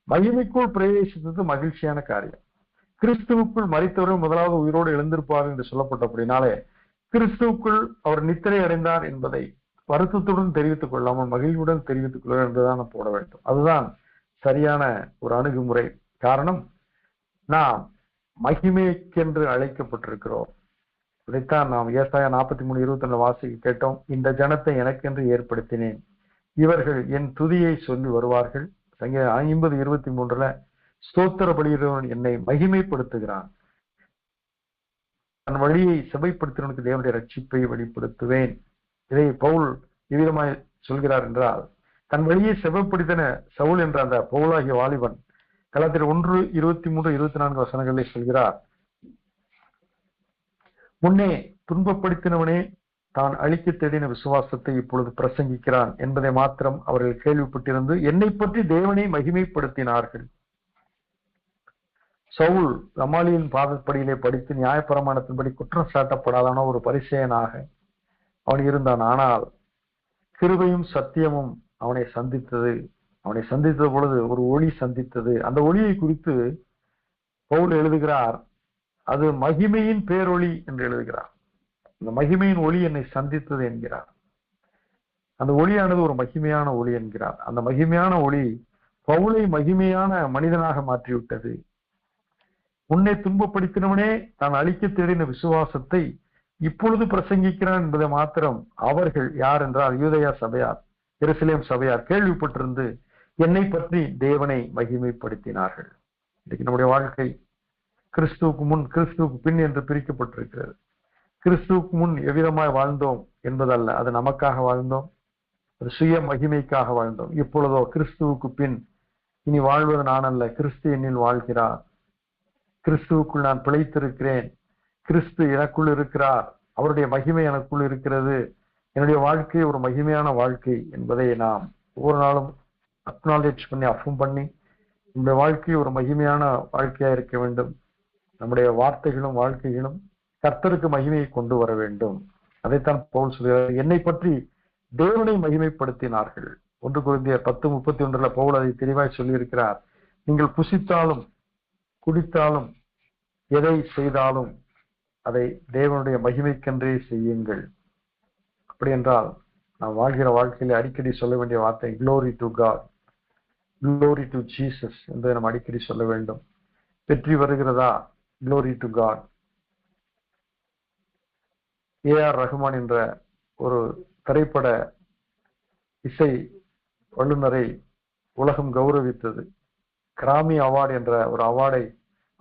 B: மகிமைக்குள் பிரவேசித்தது மகிழ்ச்சியான காரியம். கிறிஸ்துவுக்குள் மரித்தவர்கள் முதலாவது உயிரோடு எழுந்திருப்பார் என்று சொல்லப்பட்டபடினாலே கிறிஸ்துவுக்குள் அவர் நித்திரை அடைந்தார் என்பதை வருத்தத்துடன் தெரிவித்துக் கொள்ளாமல் மகிழ்வுடன் தெரிவித்துக் கொள்வார் என்றுதான் போட வேண்டும். அதுதான் சரியான ஒரு அணுகுமுறை. காரணம், நாம் மகிமைக்கென்று அழைக்கப்பட்டிருக்கிறோம். இதைத்தான் நாம் ஏசாயா 43:21 வாசிக்க கேட்டோம். இந்த ஜனத்தை எனக்கென்று ஏற்படுத்தினேன், இவர்கள் என் துதியை சொல்லி வருவார்கள். சங்கீதம் 50:23 ஸ்தோத்திர பலியிடுவன் என்னை மகிமைப்படுத்துகிறான், தன் வழியை செவைப்படுத்தினவனுக்கு தேவனுடைய ரட்சிப்பை வெளிப்படுத்துவேன். இதை பவுல் எவ்விதமாய் சொல்கிறார் என்றால், தன் வழியை செவைப்படுத்தின சவுல் என்ற அந்த பவுலாகிய வாலிபன் கலாத்தியர் 1:23-24 வசனங்களில் சொல்கிறார், முன்னே துன்பப்படுத்தினவனே தான் அழிக்க தேடின விசுவாசத்தை இப்பொழுது பிரசங்கிக்கிறான் என்பதை மாத்திரம் அவர்கள் கேள்விப்பட்டிருந்து என்னை பற்றி தேவனை மகிமைப்படுத்தினார்கள். சவுல் கமாலியின் பாதப்படியிலே படித்து நியாயப்பிரமாணத்தின்படி குற்றம் சாட்டப்படாதான ஒரு பரிசேயனாக அவன் இருந்தான். ஆனால் கிருபையும் சத்தியமும் அவனை சந்தித்தது. அவனை சந்தித்த பொழுது ஒரு ஒளி சந்தித்தது. அந்த ஒளியை குறித்து பவுல் எழுதுகிறார், அது மகிமையின் பேரொளி என்று எழுதுகிறார். அந்த மகிமையின் ஒளி என்னை சந்தித்தது என்கிறார். அந்த ஒளியானது ஒரு மகிமையான ஒளி என்கிறார். அந்த மகிமையான ஒளி பவுலை மகிமையான மனிதனாக மாற்றிவிட்டது. முன்னே துன்பப்படுத்தினவனே தான் அழிக்க தேடின விசுவாசத்தை இப்பொழுது பிரசங்கிக்கிறான் என்பதை மாத்திரம் அவர்கள், யார் என்றால் யூதேயா சபையார், எருசலேம் சபையார், கேள்விப்பட்டிருந்து என்னை பற்றி தேவனை மகிமைப்படுத்தினார்கள். இன்னைக்கு நம்முடைய வாழ்க்கை கிறிஸ்துவுக்கு முன் கிறிஸ்துவுக்கு பின் என்று பிரிக்கப்பட்டிருக்கிறது. கிறிஸ்துவுக்கு முன் எவ்விதமாய் வாழ்ந்தோம் என்பதல்ல, அது நமக்காக வாழ்ந்தோம், அது சுய மகிமைக்காக வாழ்ந்தோம். இப்பொழுதோ கிறிஸ்துவுக்கு பின் இனி வாழ்வது நான் அல்ல, கிறிஸ்து என்னில் வாழ்கிறார். கிறிஸ்துவுக்குள் நான் பிழைத்திருக்கிறேன், கிறிஸ்து எனக்குள் இருக்கிறார், அவருடைய மகிமை எனக்குள் இருக்கிறது. என்னுடைய வாழ்க்கை ஒரு மகிமையான வாழ்க்கை என்பதை நாம் ஒவ்வொரு நாளும் அக்னாலேஜ் பண்ணி அஃபர்ம் பண்ணி நம்முடைய வாழ்க்கை ஒரு மகிமையான வாழ்க்கையா இருக்க வேண்டும். நம்முடைய வார்த்தைகளும் வாழ்க்கைகளும் கர்த்தருக்கு மகிமையை கொண்டு வர வேண்டும். அதைத்தான் பவுல் சொல்கிறார், என்னை பற்றி தேவனை மகிமைப்படுத்தினார்கள். 1 கொரிந்தியர் 10:31 பவுல் அதை தெளிவாய் சொல்லி இருக்கிறார். நீங்கள் புசித்தாலும் குடித்தாலும் எதை செய்தாலும் அதை தேவனுடைய மகிமைக்கென்றே செய்யுங்கள். அப்படி என்றால் நாம் வாழ்கிற வாழ்க்கையில அடிக்கடி சொல்ல வேண்டிய வார்த்தை glory to God, glory to Jesus என்பதை நாம் அடிக்கடி சொல்ல வேண்டும். வெற்றி வருகிறதா? glory to God. AR Rahman என்ற ஒரு திரைப்பட இசை வல்லுநரை உலகம் கௌரவித்தது. கிராமி அவார்டு என்ற ஒரு அவார்டை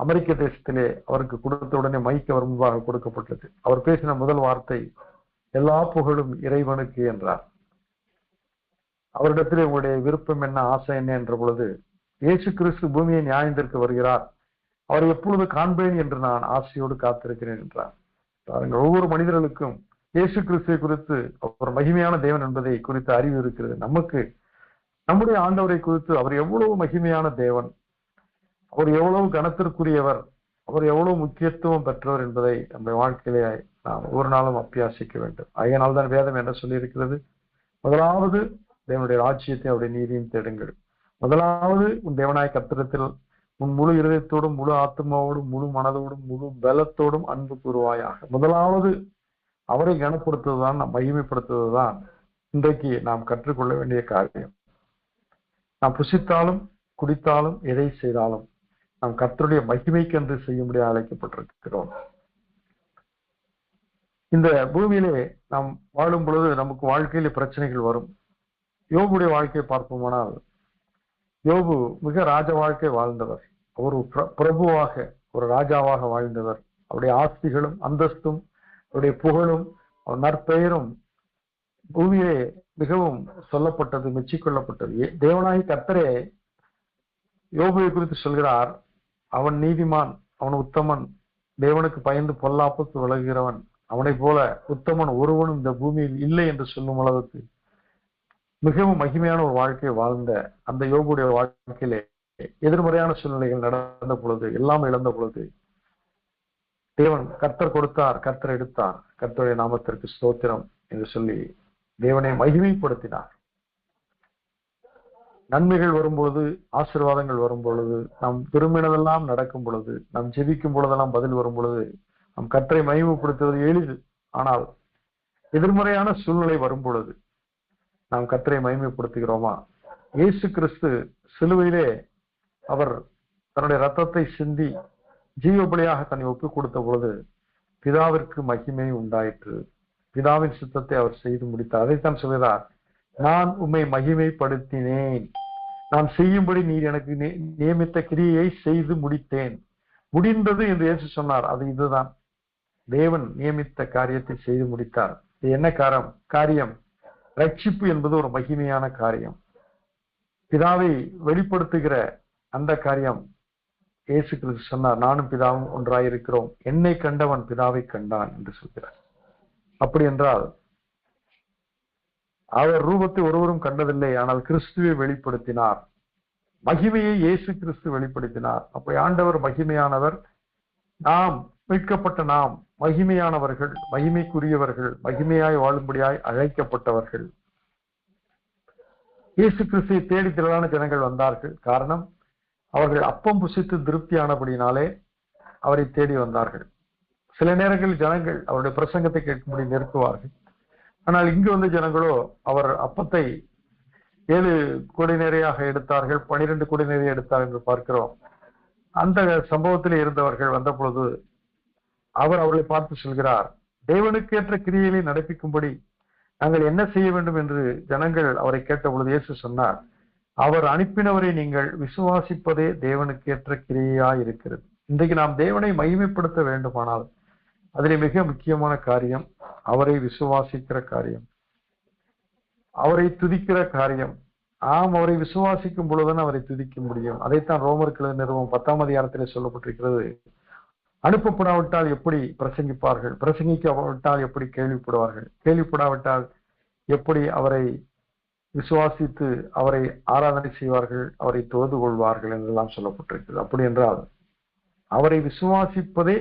B: அமெரிக்க தேசத்திலே அவருக்கு கொடுத்த உடனே மைக்கு அவர் முன்பாக கொடுக்கப்பட்டது. அவர் பேசின முதல் வார்த்தை, எல்லா புகழும் இறைவனுக்கு என்றார். அவரிடத்திலே உங்களுடைய விருப்பம் என்ன, ஆசை என்ன என்ற பொழுது, இயேசு கிறிஸ்து பூமியை நியாயத்திற்கு வருகிறார், அவரை எப்பொழுது காண்பேன் என்று நான் ஆசையோடு காத்திருக்கிறேன் என்றார். ஒவ்வொரு மனிதர்களுக்கும் இயேசு கிறிஸ்துவை குறித்து அவர் மகிமையான தேவன் என்பதை குறித்து அறிவு இருக்கிறது. நமக்கு நம்முடைய ஆண்டவரை குறித்து அவர் எவ்வளவு மகிமையான தேவன், அவர் எவ்வளவு கனத்திற்குரியவர், அவர் எவ்வளவு முக்கியத்துவம் பெற்றவர் என்பதை நம்முடைய வாழ்க்கையிலே நாம் ஒவ்வொரு நாளும் அபியாசிக்க வேண்டும். அதனால்தான் வேதம் என்ன சொல்லி இருக்கிறது, முதலாவது தேவனுடைய ராஜ்யத்தை அவருடைய நீதியும் தேடுங்கள். முதலாவது உன் தேவனாய கர்த்தரிடத்தில் உன் முழு இருதயத்தோடும் முழு ஆத்மாவோடும் முழு மனதோடும் முழு பலத்தோடும் அன்பு கூறுவாயாக. முதலாவது அவரை கனப்படுத்துவதுதான், மகிமைப்படுத்துவதுதான் இன்றைக்கு நாம் கற்றுக்கொள்ள வேண்டிய காரியம். நாம் புசித்தாலும் குடித்தாலும் எதை செய்தாலும் நாம் கர்த்தருடைய மகிமைக்கென்று செய்யும்படியாக அழைக்கப்பட்டிருக்கிறோம். இந்த பூமியிலே நாம் வாழும் பொழுது நமக்கு வாழ்க்கையில பிரச்சனைகள் வரும். யோபுடைய வாழ்க்கையை பார்ப்போமானால், யோபு மிக ராஜ வாழ்க்கை வாழ்ந்தவர். அவர் பிரபுவாக ஒரு ராஜாவாக வாழ்ந்தவர். அவருடைய ஆஸ்திகளும் அந்தஸ்தும் அவருடைய புகழும் அவர் நற்பெயரும் பூமியிலே மிகவும் சொல்லப்பட்டது, மெச்சிக்கொள்ளப்பட்டது. தேவனாகி கர்த்தரே யோபுவை குறித்து சொல்கிறார், அவன் நீதிமான், அவன் உத்தமன், தேவனுக்கு பயந்து பொல்லாப்புக்கு விலகுகிறவன், அவனை போல உத்தமன் ஒருவனும் இந்த பூமியில் இல்லை என்று சொல்லும் அளவுக்கு மிகவும் மகிமையான ஒரு வாழ்க்கையை வாழ்ந்த அந்த யோபுடைய வாழ்க்கையிலே எதிர்மறையான சூழ்நிலைகள் நடந்த பொழுது, எல்லாம் இழந்த பொழுது, தேவன் கர்த்தர் கொடுத்தார், கர்த்தர் எடுத்தார், கர்த்தருடைய நாமத்திற்கு ஸ்தோத்திரம் என்று சொல்லி தேவனை மகிமைப்படுத்தினார். நன்மைகள் வரும்பொழுது, ஆசீர்வாதங்கள் வரும் பொழுது, நாம் விரும்பினதெல்லாம் நடக்கும் பொழுது, நாம் ஜெபிக்கும் பொழுதெல்லாம் பதில் வரும் பொழுது நாம் கர்த்தரை மகிமைப்படுத்துவது எளிது. ஆனால் எதிர்மறையான சூழ்நிலை வரும் பொழுது நாம் கர்த்தரை மகிமைப்படுத்துகிறோமா? இயேசு கிறிஸ்து சிலுவையிலே அவர் தன்னுடைய ரத்தத்தை சிந்தி ஜீவபலியாக தன்னை ஒப்புக் கொடுத்த பொழுது பிதாவிற்கு மகிமை உண்டாயிற்று. பிதாவின் சித்தத்தை அவர் செய்து முடித்தார். அதைத்தான் சொல்கிறார், நான் உம்மை மகிமைப்படுத்தினேன், நான் செய்யும்படி நீர் எனக்கு நியமித்த கிரியை செய்து முடித்தேன். முடிந்தது என்று இயேசு சொன்னார். அது இதுதான், தேவன் நியமித்த காரியத்தை செய்து முடித்தார். இது என்ன காரியம்? ரட்சிப்பு என்பது ஒரு மகிமையான காரியம். பிதாவை வெளிப்படுத்துகிற அந்த காரியம். இயேசு கிறிஸ்து சொன்னார், நானும் பிதாவும் ஒன்றாயிருக்கிறோம், என்னை கண்டவன் பிதாவை கண்டான் என்று சொல்கிறார். அப்படி என்றால் அவர் ரூபத்தை ஒருவரும் கண்டதில்லை, ஆனால் கிறிஸ்துவை வெளிப்படுத்தினார். மகிமையை இயேசு கிறிஸ்து வெளிப்படுத்தினார். அப்படி ஆண்டவர் மகிமையானவர், நாம் மீட்கப்பட்ட நாம் மகிமையானவர்கள், மகிமைக்குரியவர்கள், மகிமையாய் வாழும்படியாய் அழைக்கப்பட்டவர்கள். இயேசு கிறிஸ்துவை தேடி திரளான ஜனங்கள் வந்தார்கள். காரணம், அவர்கள் அப்பம் புசித்து திருப்தியானபடினாலே அவரை தேடி வந்தார்கள். சில நேரங்களில் ஜனங்கள் அவருடைய பிரசங்கத்தை கேட்கும்படி நிறுத்துவார்கள். ஆனால் இங்கு வந்த ஜனங்களோ அவர் அப்பத்தை 7 கோடி நிறையாக எடுத்தார்கள், 12 கோடி நிறைய எடுத்தார் என்று பார்க்கிறோம். அந்த சம்பவத்தில் இருந்தவர்கள் வந்த பொழுது அவர் அவர்களை பார்த்து சொல்கிறார், தேவனுக்கு ஏற்ற கிரியைகளை நடப்பிக்கும்படி நாங்கள் என்ன செய்ய வேண்டும் என்று ஜனங்கள் அவரை கேட்ட பொழுது இயேசு சொன்னார், அவர் அனுப்பினவரை நீங்கள் விசுவாசிப்பதே தேவனுக்கு ஏற்ற கிரியையாய் இருக்கிறது. இன்றைக்கு நாம் தேவனை மகிமைப்படுத்த வேண்டுமானால் அதிலே மிக முக்கியமான காரியம் அவரை விசுவாசிக்கிற காரியம், அவரை துதிக்கிற காரியம். அவரை விசுவாசிக்கும் பொழுதுதான் அவரை துதிக்க முடியும். அதைத்தான் ரோமர்கள் நிறுவனம் 10ஆம் அதிகாரத்திலே சொல்லப்பட்டிருக்கிறது. அனுப்பப்படாவிட்டால் எப்படி பிரசங்கிப்பார்கள், பிரசங்கிக்காவிட்டால் எப்படி கேள்விப்படுவார்கள், கேள்விப்படாவிட்டால் எப்படி அவரை விசுவாசித்து அவரை ஆராதனை செய்வார்கள், அவரை தொழுது கொள்வார்கள் என்றெல்லாம் சொல்லப்பட்டிருக்கிறது. அப்படி என்றால் அவரை விசுவாசிப்பதே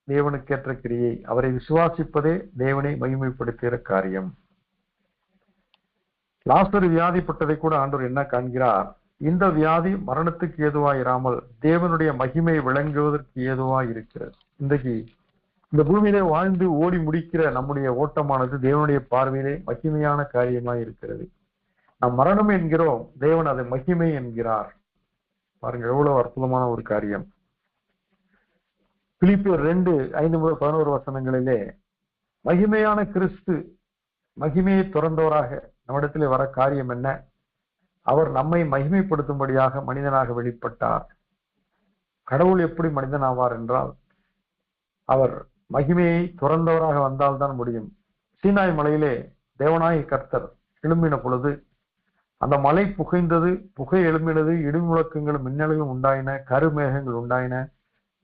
B: தேவனுக்கேற்ற கிரியை, அவரை விசுவாசிப்பதே தேவனை மகிமைப்படுத்துகிற காரியம். லாசரு வியாதிப்பட்டதை கூட ஆண்டவர் என்ன காண்கிறார், இந்த வியாதி மரணத்துக்கு ஏதுவாயிராமல் தேவனுடைய மகிமை விளங்குவதற்கு ஏதுவாய் இருக்கிறது. இன்றைக்கு இந்த பூமியிலே வாழ்ந்து ஓடி முடிக்கிற நம்முடைய ஓட்டமானது தேவனுடைய பார்வையிலே மகிமையான காரியமாய் இருக்கிறது. நாம் மரணம் என்கிறோம், தேவன் அதை மகிமை என்கிறார். பாருங்க எவ்வளவு அற்புதமான ஒரு காரியம். பிலிப்பியர் 2:5 முதல் 11 வசனங்களிலே மகிமையான கிறிஸ்து மகிமையை துறந்தவராக நம்மிடத்திலே வர காரியம் என்ன? அவர் நம்மை மகிமைப்படுத்தும்படியாக மனிதனாக வெளிப்பட்டார். கடவுள் எப்படி மனிதன் ஆவார் என்றால் அவர் மகிமையை துறந்தவராக வந்தால்தான் முடியும். சீனாய் மலையிலே தேவனாய் கர்த்தர் எழும்பின பொழுது அந்த மலை புகைந்தது, புகை எழும்பினது, இடி முழக்கங்களும் மின்னல்களும் உண்டாயின, கருமேகங்கள் உண்டாயின.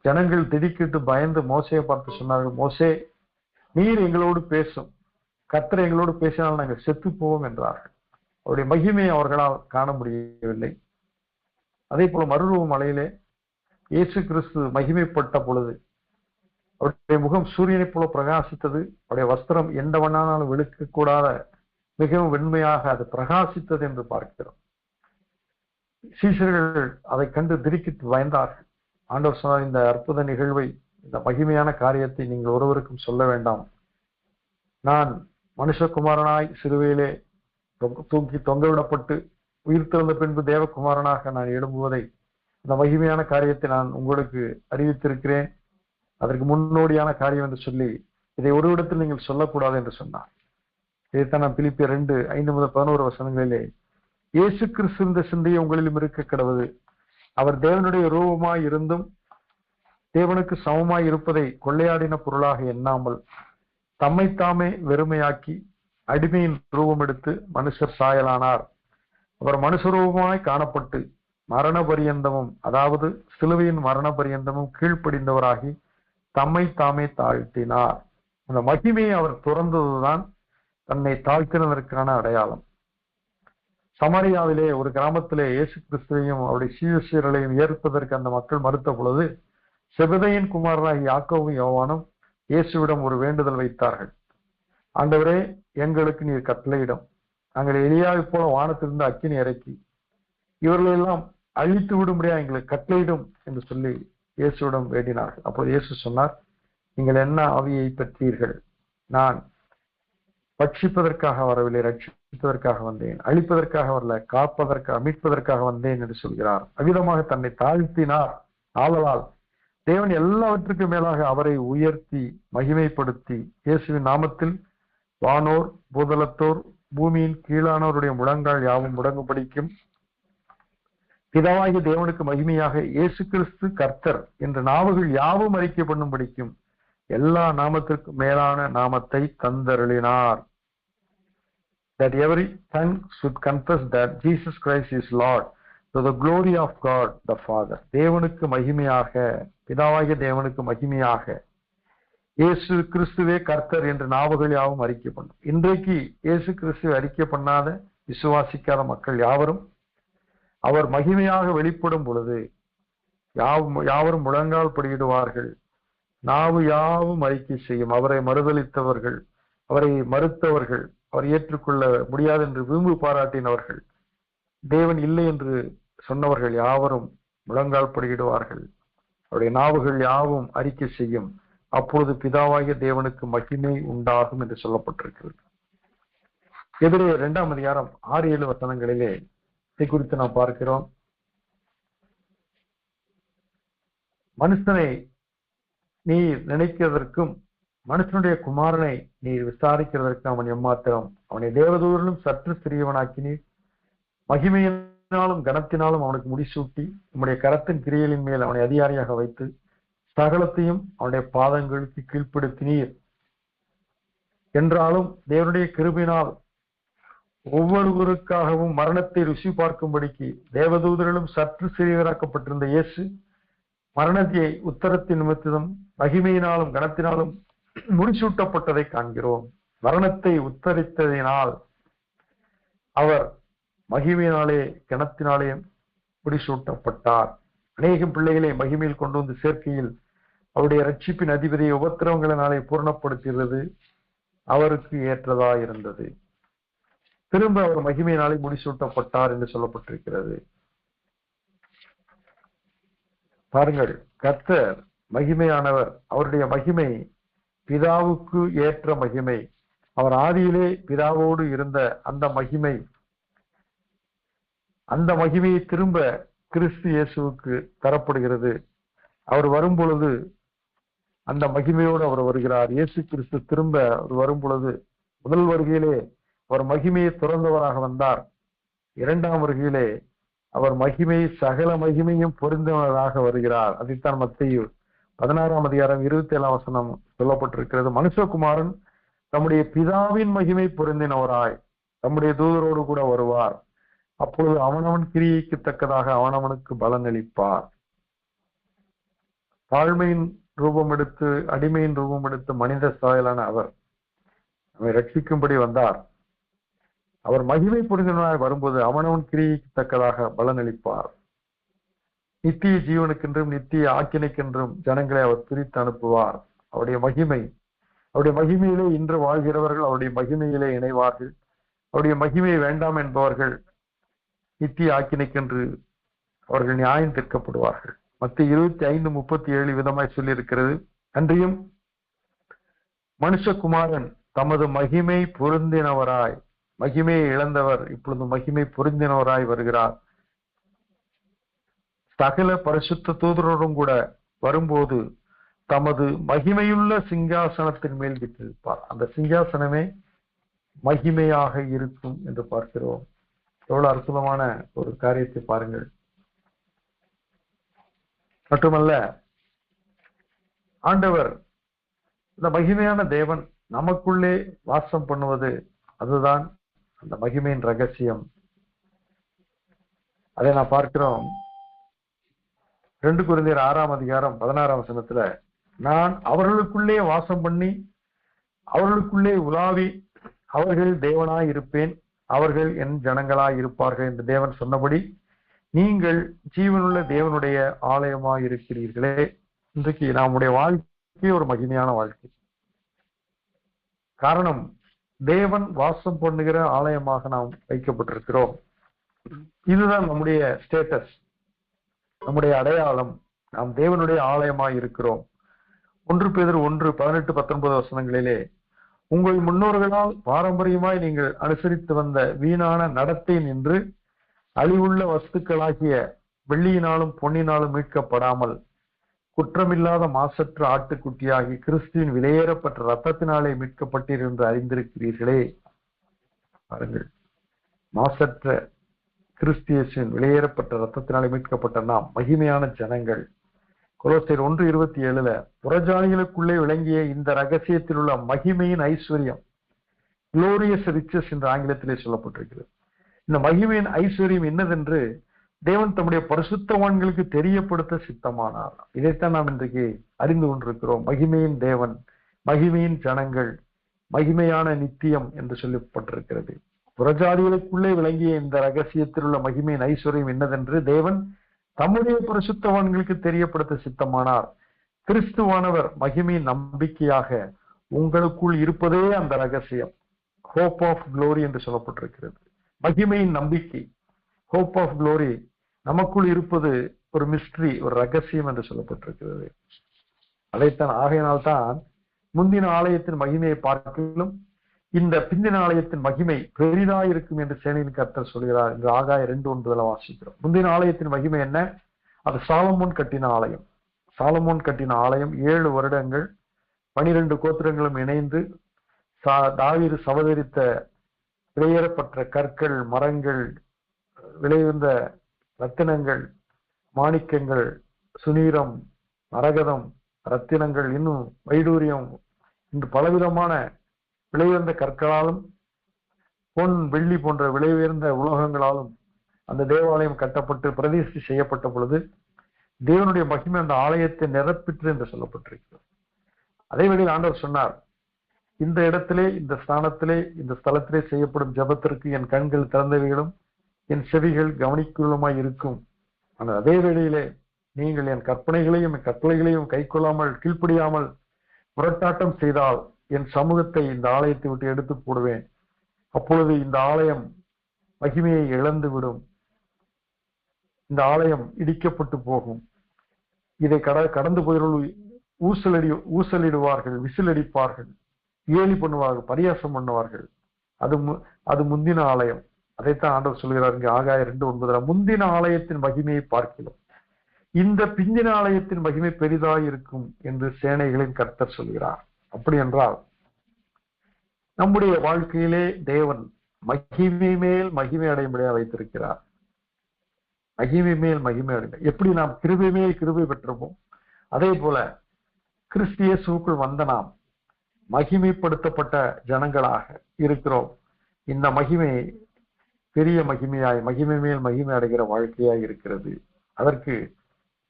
B: ஜனங்கள் திடுக்கிட்டு பயந்து மோசையை பார்த்து சொன்னார்கள், மோசே நீர் எங்களோடு பேசும், கர்த்தர் எங்களோடு பேசினால் நாங்கள் செத்து போவோம் என்றார்கள். அவருடைய மகிமையை அவர்களால் காண முடியவில்லை. அதே போல மறுரூப மலையிலே இயேசு கிறிஸ்து மகிமைப்பட்ட பொழுது அவருடைய முகம் சூரியனை போல பிரகாசித்தது, அவருடைய வஸ்திரம் எந்த வண்ணானாலும் வெளுக்க கூடாத மிகவும் வெண்மையாக அது பிரகாசித்தது என்று பார்க்கிறோம். சீஷர்கள் அதை கண்டு திடுக்கிட்டு பயந்தார்கள். ஆண்டவர் சொன்னார், இந்த அற்புத நிகழ்வை, இந்த மகிமையான காரியத்தை நீங்கள் ஒருவருக்கும் சொல்ல வேண்டாம். நான் மனுஷகுமாரனாய் சிலுவையிலே தூக்கி தொங்கவிடப்பட்டு உயிர் திறந்த பின்பு தேவகுமாரனாக நான் எழும்புவதை, இந்த மகிமையான காரியத்தை நான் உங்களுக்கு அறிவித்திருக்கிறேன், அதற்கு முன்னோடியான காரியம் என்று சொல்லி இதை ஒரு இடத்தில் நீங்கள் சொல்லக்கூடாது என்று சொன்னார். இதைத்தான் நான் பிலிப்பியர் 2:5 முதல் 11 வசனங்களிலே இயேசு கிறிஸ்து இந்த சிந்தையை உங்களிலும் இருக்க கடவுது, அவர் தேவனுடைய ரூபமாய் இருந்தும் தேவனுக்கு சமமாய் இருப்பதை கொள்ளையாடின பொருளாக எண்ணாமல் தம்மைத்தாமே வெறுமையாக்கி அடிமையின் ரூபம் எடுத்து மனுஷர் சாயலானார். அவர் மனுஷரூபமாய் காணப்பட்டு மரண பரியந்தமும், அதாவது சிலுவையின் மரண பரியந்தமும் கீழ்ப்படிந்தவராகி தம்மை தாமே தாழ்த்தினார். அந்த மகிமையை அவர் துறந்ததுதான் தன்னை தாழ்த்தினதற்கான அடையாளம். சமாரியாவிலே ஒரு கிராமத்திலே இயேசு கிறிஸ்துவையும் அவருடைய சீஷர்களையும் ஏற்பதற்கு அந்த மக்கள் மறுத்த பொழுது செபதேயின் குமாரராகிய யாக்கோபும் யோவானும் இயேசுவிடம் ஒரு வேண்டுதல் வைத்தார்கள். ஆண்டவரே, எங்களுக்கு நீர் கட்டளையிடும், நாங்கள் எலியாவை போல வானத்திலிருந்து அக்கினி இறக்கி இவர்களெல்லாம் அழித்து விடும்படியா எங்களுக்கு கட்டளையிடும் என்று சொல்லி இயேசுவிடம் வேண்டினார்கள். அப்போது இயேசு சொன்னார், நீங்கள் என்ன ஆவியை பெற்றீர்கள்? நான் பட்சிப்பதற்காக வரவில்லை, ரட்சிப்பதற்காக வந்தேன், அழிப்பதற்காக வரல, காப்பதற்காக, மீட்பதற்காக வந்தேன் என்று சொல்கிறார். அவ்விதமாக தன்னை தாழ்த்தினார். ஆதலால் தேவன் எல்லாவற்றுக்கும் மேலாக அவரை உயர்த்தி மகிமைப்படுத்தி இயேசுவின் நாமத்தில் வானோர், பூதலத்தோர், பூமியின் கீழானோருடைய முழங்கால் யாவும் முடங்கும்படிக்கும் பிதாவாகிய தேவனுக்கு மகிமையாக இயேசு கிறிஸ்து கர்த்தர் என்ற நாவுகள் யாவும் அறிக்கை பண்ணும்படிக்கும் எல்லா நாமத்திற்கும் மேலான நாமத்தை தந்தருளினார். That every tongue should confess that Jesus Christ is Lord to the glory of God the Father. தேவனுக்கு மகிமையாக, பிதாவாகிய தேவனுக்கு மகிமையாக இயேசு கிறிஸ்துவே கர்த்தர் என்று நாவுகள் யாவும் அறிக்கை பண்ணும். இன்றைக்கு இயேசு கிறிஸ்துவை அறிக்கை பண்ணாத விசுவாசிக்காத மக்கள் யாவரும் அவர் மகிமையாக வெளிப்படும் பொழுது யாவரும் முழங்கால் படியிடுவார்கள், நாவு யாவும் அறிக்கை செய்யும். அவரை மறுதலித்தவர்கள், அவரை மறுத்தவர்கள், அவர் ஏற்றுக்கொள்ள முடியாது என்று விரும்பு பாராட்டினவர்கள், தேவன் இல்லை என்று சொன்னவர்கள் யாவரும் முழங்கால் படியிடுவார்கள், அவருடைய நாவுகள் யாவும் அறிக்கை செய்யும். அப்பொழுது பிதாவாகிய தேவனுக்கு மகிமை உண்டாகும் என்று சொல்லப்பட்டிருக்கிறது. எதிரே 2ஆம் அதிகாரம் 6-7 வசனங்களிலே இதை குறித்து நாம் பார்க்கிறோம். மனுஷனை நீர் நினைக்கிறதற்கும் மனுஷனுடைய குமாரனை நீர் விசாரிக்கிறதற்கும் அவன் எம்மாத்திரம்? அவனை தேவதூரிலும் சற்று சிறியவனாக்கினீர், மகிமையினாலும் கனத்தினாலும் அவனுக்கு முடிசூட்டி உம்முடைய கரத்தின் கிரியலின் மேல் அவனை அதிகாரியாக வைத்து சகலத்தையும் அவனுடைய பாதங்களுக்கு கீழ்ப்படுத்தினீர். என்றாலும் தேவனுடைய கிருபையினால் ஒவ்வொருவருக்காகவும் மரணத்தை ருசி பார்க்கும்படிக்கு தேவதூதரிலும் சற்று சிறியவராக்கப்பட்டிருந்த இயேசு மரணத்தை உத்தரத்தின் நிமித்தம் மகிமையினாலும் கனத்தினாலும் முடிசூட்டப்பட்டதை காண்கிறோம். மரணத்தை உத்தரித்ததினால் அவர் மகிமையினாலே கனத்தினாலே முடிசூட்டப்பட்டார். அநேகம் பிள்ளைகளை மகிமையில் கொண்டு வந்து சேர்க்கையில் அவருடைய ரட்சிப்பின் அதிபதியை உபத்திரவங்களினாலே பூர்ணப்படுத்துகிறது அவருக்கு ஏற்றதா இருந்தது. திரும்ப அவர் மகிமையினாலே முடிசூட்டப்பட்டார் என்று சொல்லப்பட்டிருக்கிறது. பாருங்கள், கர்த்தர் மகிமையானவர். அவருடைய மகிமை பிதாவுக்கு ஏற்ற மகிமை. அவர் ஆதியிலே பிதாவோடு இருந்த அந்த மகிமை, அந்த மகிமையை திரும்ப கிறிஸ்து இயேசுவுக்கு தரப்படுகிறது. அவர் வரும் பொழுது அந்த மகிமையோடு அவர் வருகிறார். இயேசு கிறிஸ்து திரும்ப அவர் வரும் பொழுது முதல் வருகையிலே அவர் மகிமையை துறந்தவராக வந்தார். 2ஆம் வருகையிலே அவர் மகிமையை சகல மகிமையும் பொருந்தவராக வருகிறார். அதைத்தான் மத்தேயு 16ஆம் அதிகாரம் 27ஆம் வசனம் சொல்லப்பட்டிருக்கிறது. மனுஷகுமாரன் தம்முடைய பிதாவின் மகிமை பொருந்தினவராய் தம்முடைய தூதரோடு கூட வருவார். அப்பொழுது அவனவன் கிரியைக்கு தக்கதாக அவனவனுக்கு பலன் அளிப்பார். தாழ்மையின் ரூபம் எடுத்து அடிமையின் ரூபம் எடுத்து மனித சாயலான அவர் நம்மை ரட்சிக்கும்படி வந்தார். அவர் மகிமை பொருந்தினவராய் வரும்போது அவனவன் கிரியைக்கு தக்கதாக பலன் அளிப்பார். நித்திய ஜீவனுக்கென்றும் நித்திய ஆக்கினைக்கென்றும் ஜனங்களை அவர் பிரித்து அனுப்புவார். அவருடைய மகிமையிலே இன்று வாழ்கிறவர்கள் அவருடைய மகிமையிலே இணைவார்கள். அவருடைய மகிமையை வேண்டாம் என்பவர்கள் நித்திய ஆக்கினைக்கென்று அவர்கள் நியாயம் தீர்க்கப்படுவார்கள். மத்திய 25:37 விதமாய் சொல்லியிருக்கிறது. அன்றியும் மனுஷகுமாரன் தமது மகிமை பொருந்தினவராய், மகிமையை இழந்தவர் இப்பொழுது மகிமை பொருந்தினவராய் வருகிறார். சகல பரிசுத்த தூதரோடும் கூட வரும்போது தமது மகிமையுள்ள சிங்காசனத்தின் மேல் விட்டிருப்பார். அந்த சிங்காசனமே மகிமையாக இருக்கும் என்று பார்க்கிறோம். எவ்வளவு அற்புதமான ஒரு காரியத்தை பாருங்கள். மட்டுமல்ல, ஆண்டவர் இந்த மகிமையான தேவன் நமக்குள்ளே வாசம் பண்ணுவது அதுதான் அந்த மகிமையின் ரகசியம். அதை நான் பார்க்கிறோம் 2 கொரிந்தியர் 6:16 நான் அவர்களுக்குள்ளே வாசம் பண்ணி அவர்களுக்குள்ளே உலாவி அவர்கள் தேவனாய் இருப்பேன், அவர்கள் என் ஜனங்களாய் இருப்பார்கள் என்று தேவன் சொன்னபடி நீங்கள் ஜீவனுள்ள தேவனுடைய ஆலயமாய் இருக்கிறீர்களே. இன்றைக்கு நம்முடைய வாழ்க்கை ஒரு மகிமையான வாழ்க்கை. காரணம், தேவன் வாசம் பண்ணுகிற ஆலயமாக நாம் வைக்கப்பட்டிருக்கிறோம். இதுதான் நம்முடைய ஸ்டேட்டஸ், நம்முடைய அடையாளம். நாம் தேவனுடைய ஆலயமாய் இருக்கிறோம். 1 பேதுரு 1:18-19 உங்கள் முன்னோர்களால் பாரம்பரியமாய் நீங்கள் அனுசரித்து வந்த வீணான நடத்தை நின்று அழிவுள்ள வஸ்துக்களாகிய வெள்ளியினாலும் பொன்னினாலும் மீட்கப்படாமல் குற்றமில்லாத மாசற்ற ஆட்டுக்குட்டியாகி கிறிஸ்துவின் விலையேறப்பட்ட ரத்தத்தினாலே மீட்கப்பட்டீர் என்று அறிந்திருக்கிறீர்களே. பாருங்கள், மாசற்ற கிறிஸ்தியேசுவின் விலையேறப்பட்ட ரத்தத்தினாலே மீட்கப்பட்ட நாம் மகிமையான ஜனங்கள். கொலோசியர் 1:27 புறஜாதிகளுக்குள்ளே விளங்கிய இந்த ரகசியத்தில் உள்ள மகிமையின் ஐஸ்வர்யம், குளோரியஸ் ரிச்சஸ் என்று ஆங்கிலத்திலே சொல்லப்பட்டிருக்கிறது. இந்த மகிமையின் ஐஸ்வர்யம் என்னதென்று தேவன் தம்முடைய பரிசுத்தவான்களுக்கு தெரியப்படுத்த சித்தமானார். இதைத்தான் நாம் இன்றைக்கு அறிந்து கொண்டிருக்கிறோம். மகிமையின் தேவன், மகிமையின் ஜனங்கள், மகிமையான நித்தியம் என்று சொல்லப்பட்டிருக்கிறது. புறஜாதிகளுக்குள்ளே விளங்கிய இந்த ரகசியத்தில் உள்ள மகிமையின் ஐஸ்வர்யம் என்னதென்று தேவன் தம்முடைய பரிசுத்தவான்களுக்கு தெரியப்படுத்த சித்தமானார். கிறிஸ்துவானவர் மகிமையின் நம்பிக்கையாக உங்களுக்குள் இருப்பதே அந்த ரகசியம், ஹோப் ஆஃப் க்ளோரி என்று சொல்லப்பட்டிருக்கிறது. மகிமையின் நம்பிக்கை, ஹோப் ஆஃப் க்ளோரி, நமக்குள் இருப்பது ஒரு மிஸ்ட்ரி, ஒரு ரகசியம் என்று சொல்லப்பட்டிருக்கிறது. அதைத்தான் ஆகையினால்தான் முந்தின ஆலயத்தின் மகிமையை பார்க்கலும் இந்த பிந்தின ஆலயத்தின் மகிமை பெரிதாயிருக்கும் என்று சேனையின் கர்த்தர் சொல்கிறார் என்று ஆகாயம் 2:9 வாசிக்கிறோம். முந்தின ஆலயத்தின் மகிமை என்ன? அது சாலமோன் கட்டின ஆலயம். சாலமோன் கட்டின ஆலயம் 7 வருடங்கள் 12 கோத்திரங்களும் இணைந்து தாவீது சவதரித்த விலையேறப்பட்ட கற்கள், மரங்கள், விளைவிந்த ரத்தினங்கள், மாணிக்கங்கள், சுனீரம், மரகதம், ரத்தினங்கள், இன்னும் வைடூரியம், இன்று பலவிதமான விலையுயர்ந்த கற்களாலும் பொன் வெள்ளி போன்ற விலை உயர்ந்த உலோகங்களாலும் அந்த தேவாலயம் கட்டப்பட்டு பிரதிஷ்டை செய்யப்பட்ட பொழுது தேவனுடைய மகிமை அந்த ஆலயத்தை நிரப்பிற்று என்று சொல்லப்பட்டிருக்கிறது. அதே வழியில் ஆண்டவர் சொன்னார், இந்த இடத்திலே, இந்த ஸ்தானத்திலே, இந்த ஸ்தலத்திலே செய்யப்படும் ஜபத்திற்கு என் கண்கள் திறந்தவைகளும் என் செவிகள் கவனிக்குள்ளுமாய் இருக்கும். ஆனால் அதே வேளையிலே நீங்கள் என் கற்பனைகளையும் என் கட்டளைகளையும் கை கொள்ளாமல் கீழ்ப்படியாமல் முரட்டாட்டம் செய்தால் என் சமூகத்தை இந்த ஆலயத்தை விட்டு எடுத்து போடுவேன். அப்பொழுது இந்த ஆலயம் மகிமையை இழந்து விடும், இந்த ஆலயம் இடிக்கப்பட்டு போகும். இதை கடந்து போகிறவர்கள் ஊசலிடுவார்கள், விசிலடிப்பார்கள், கேலி பண்ணுவார்கள், பரியாசம் பண்ணுவார்கள். அது முந்தின ஆலயம். அதைத்தான் ஆண்டவர் சொல்கிறார் இங்கே ஆகாயம் 2:9 முந்தின ஆலயத்தின் மகிமையை பார்க்கிறோம், இந்த பிந்தின ஆலயத்தின் மகிமை பெரிதாய் இருக்கும் என்று சேனைகளின் கர்த்தர் சொல்கிறார். அப்படி என்றால் நம்முடைய வாழ்க்கையிலே தேவன் மகிமை மேல் மகிமை அடையும்படியா வைத்திருக்கிறார். மகிமை மேல் மகிமை அடைந்த எப்படி நாம் கிருபை மேல் கிருபை பெற்றோமோ அதே போல கிறிஸ்து இயேசுவுக்குள் வந்த நாம் மகிமைப்படுத்தப்பட்ட ஜனங்களாக இருக்கிறோம். இந்த மகிமை பெரிய மகிமையாய் மகிமை மேல் மகிமை அடைகிற வாழ்க்கையாய் இருக்கிறது. அதற்கு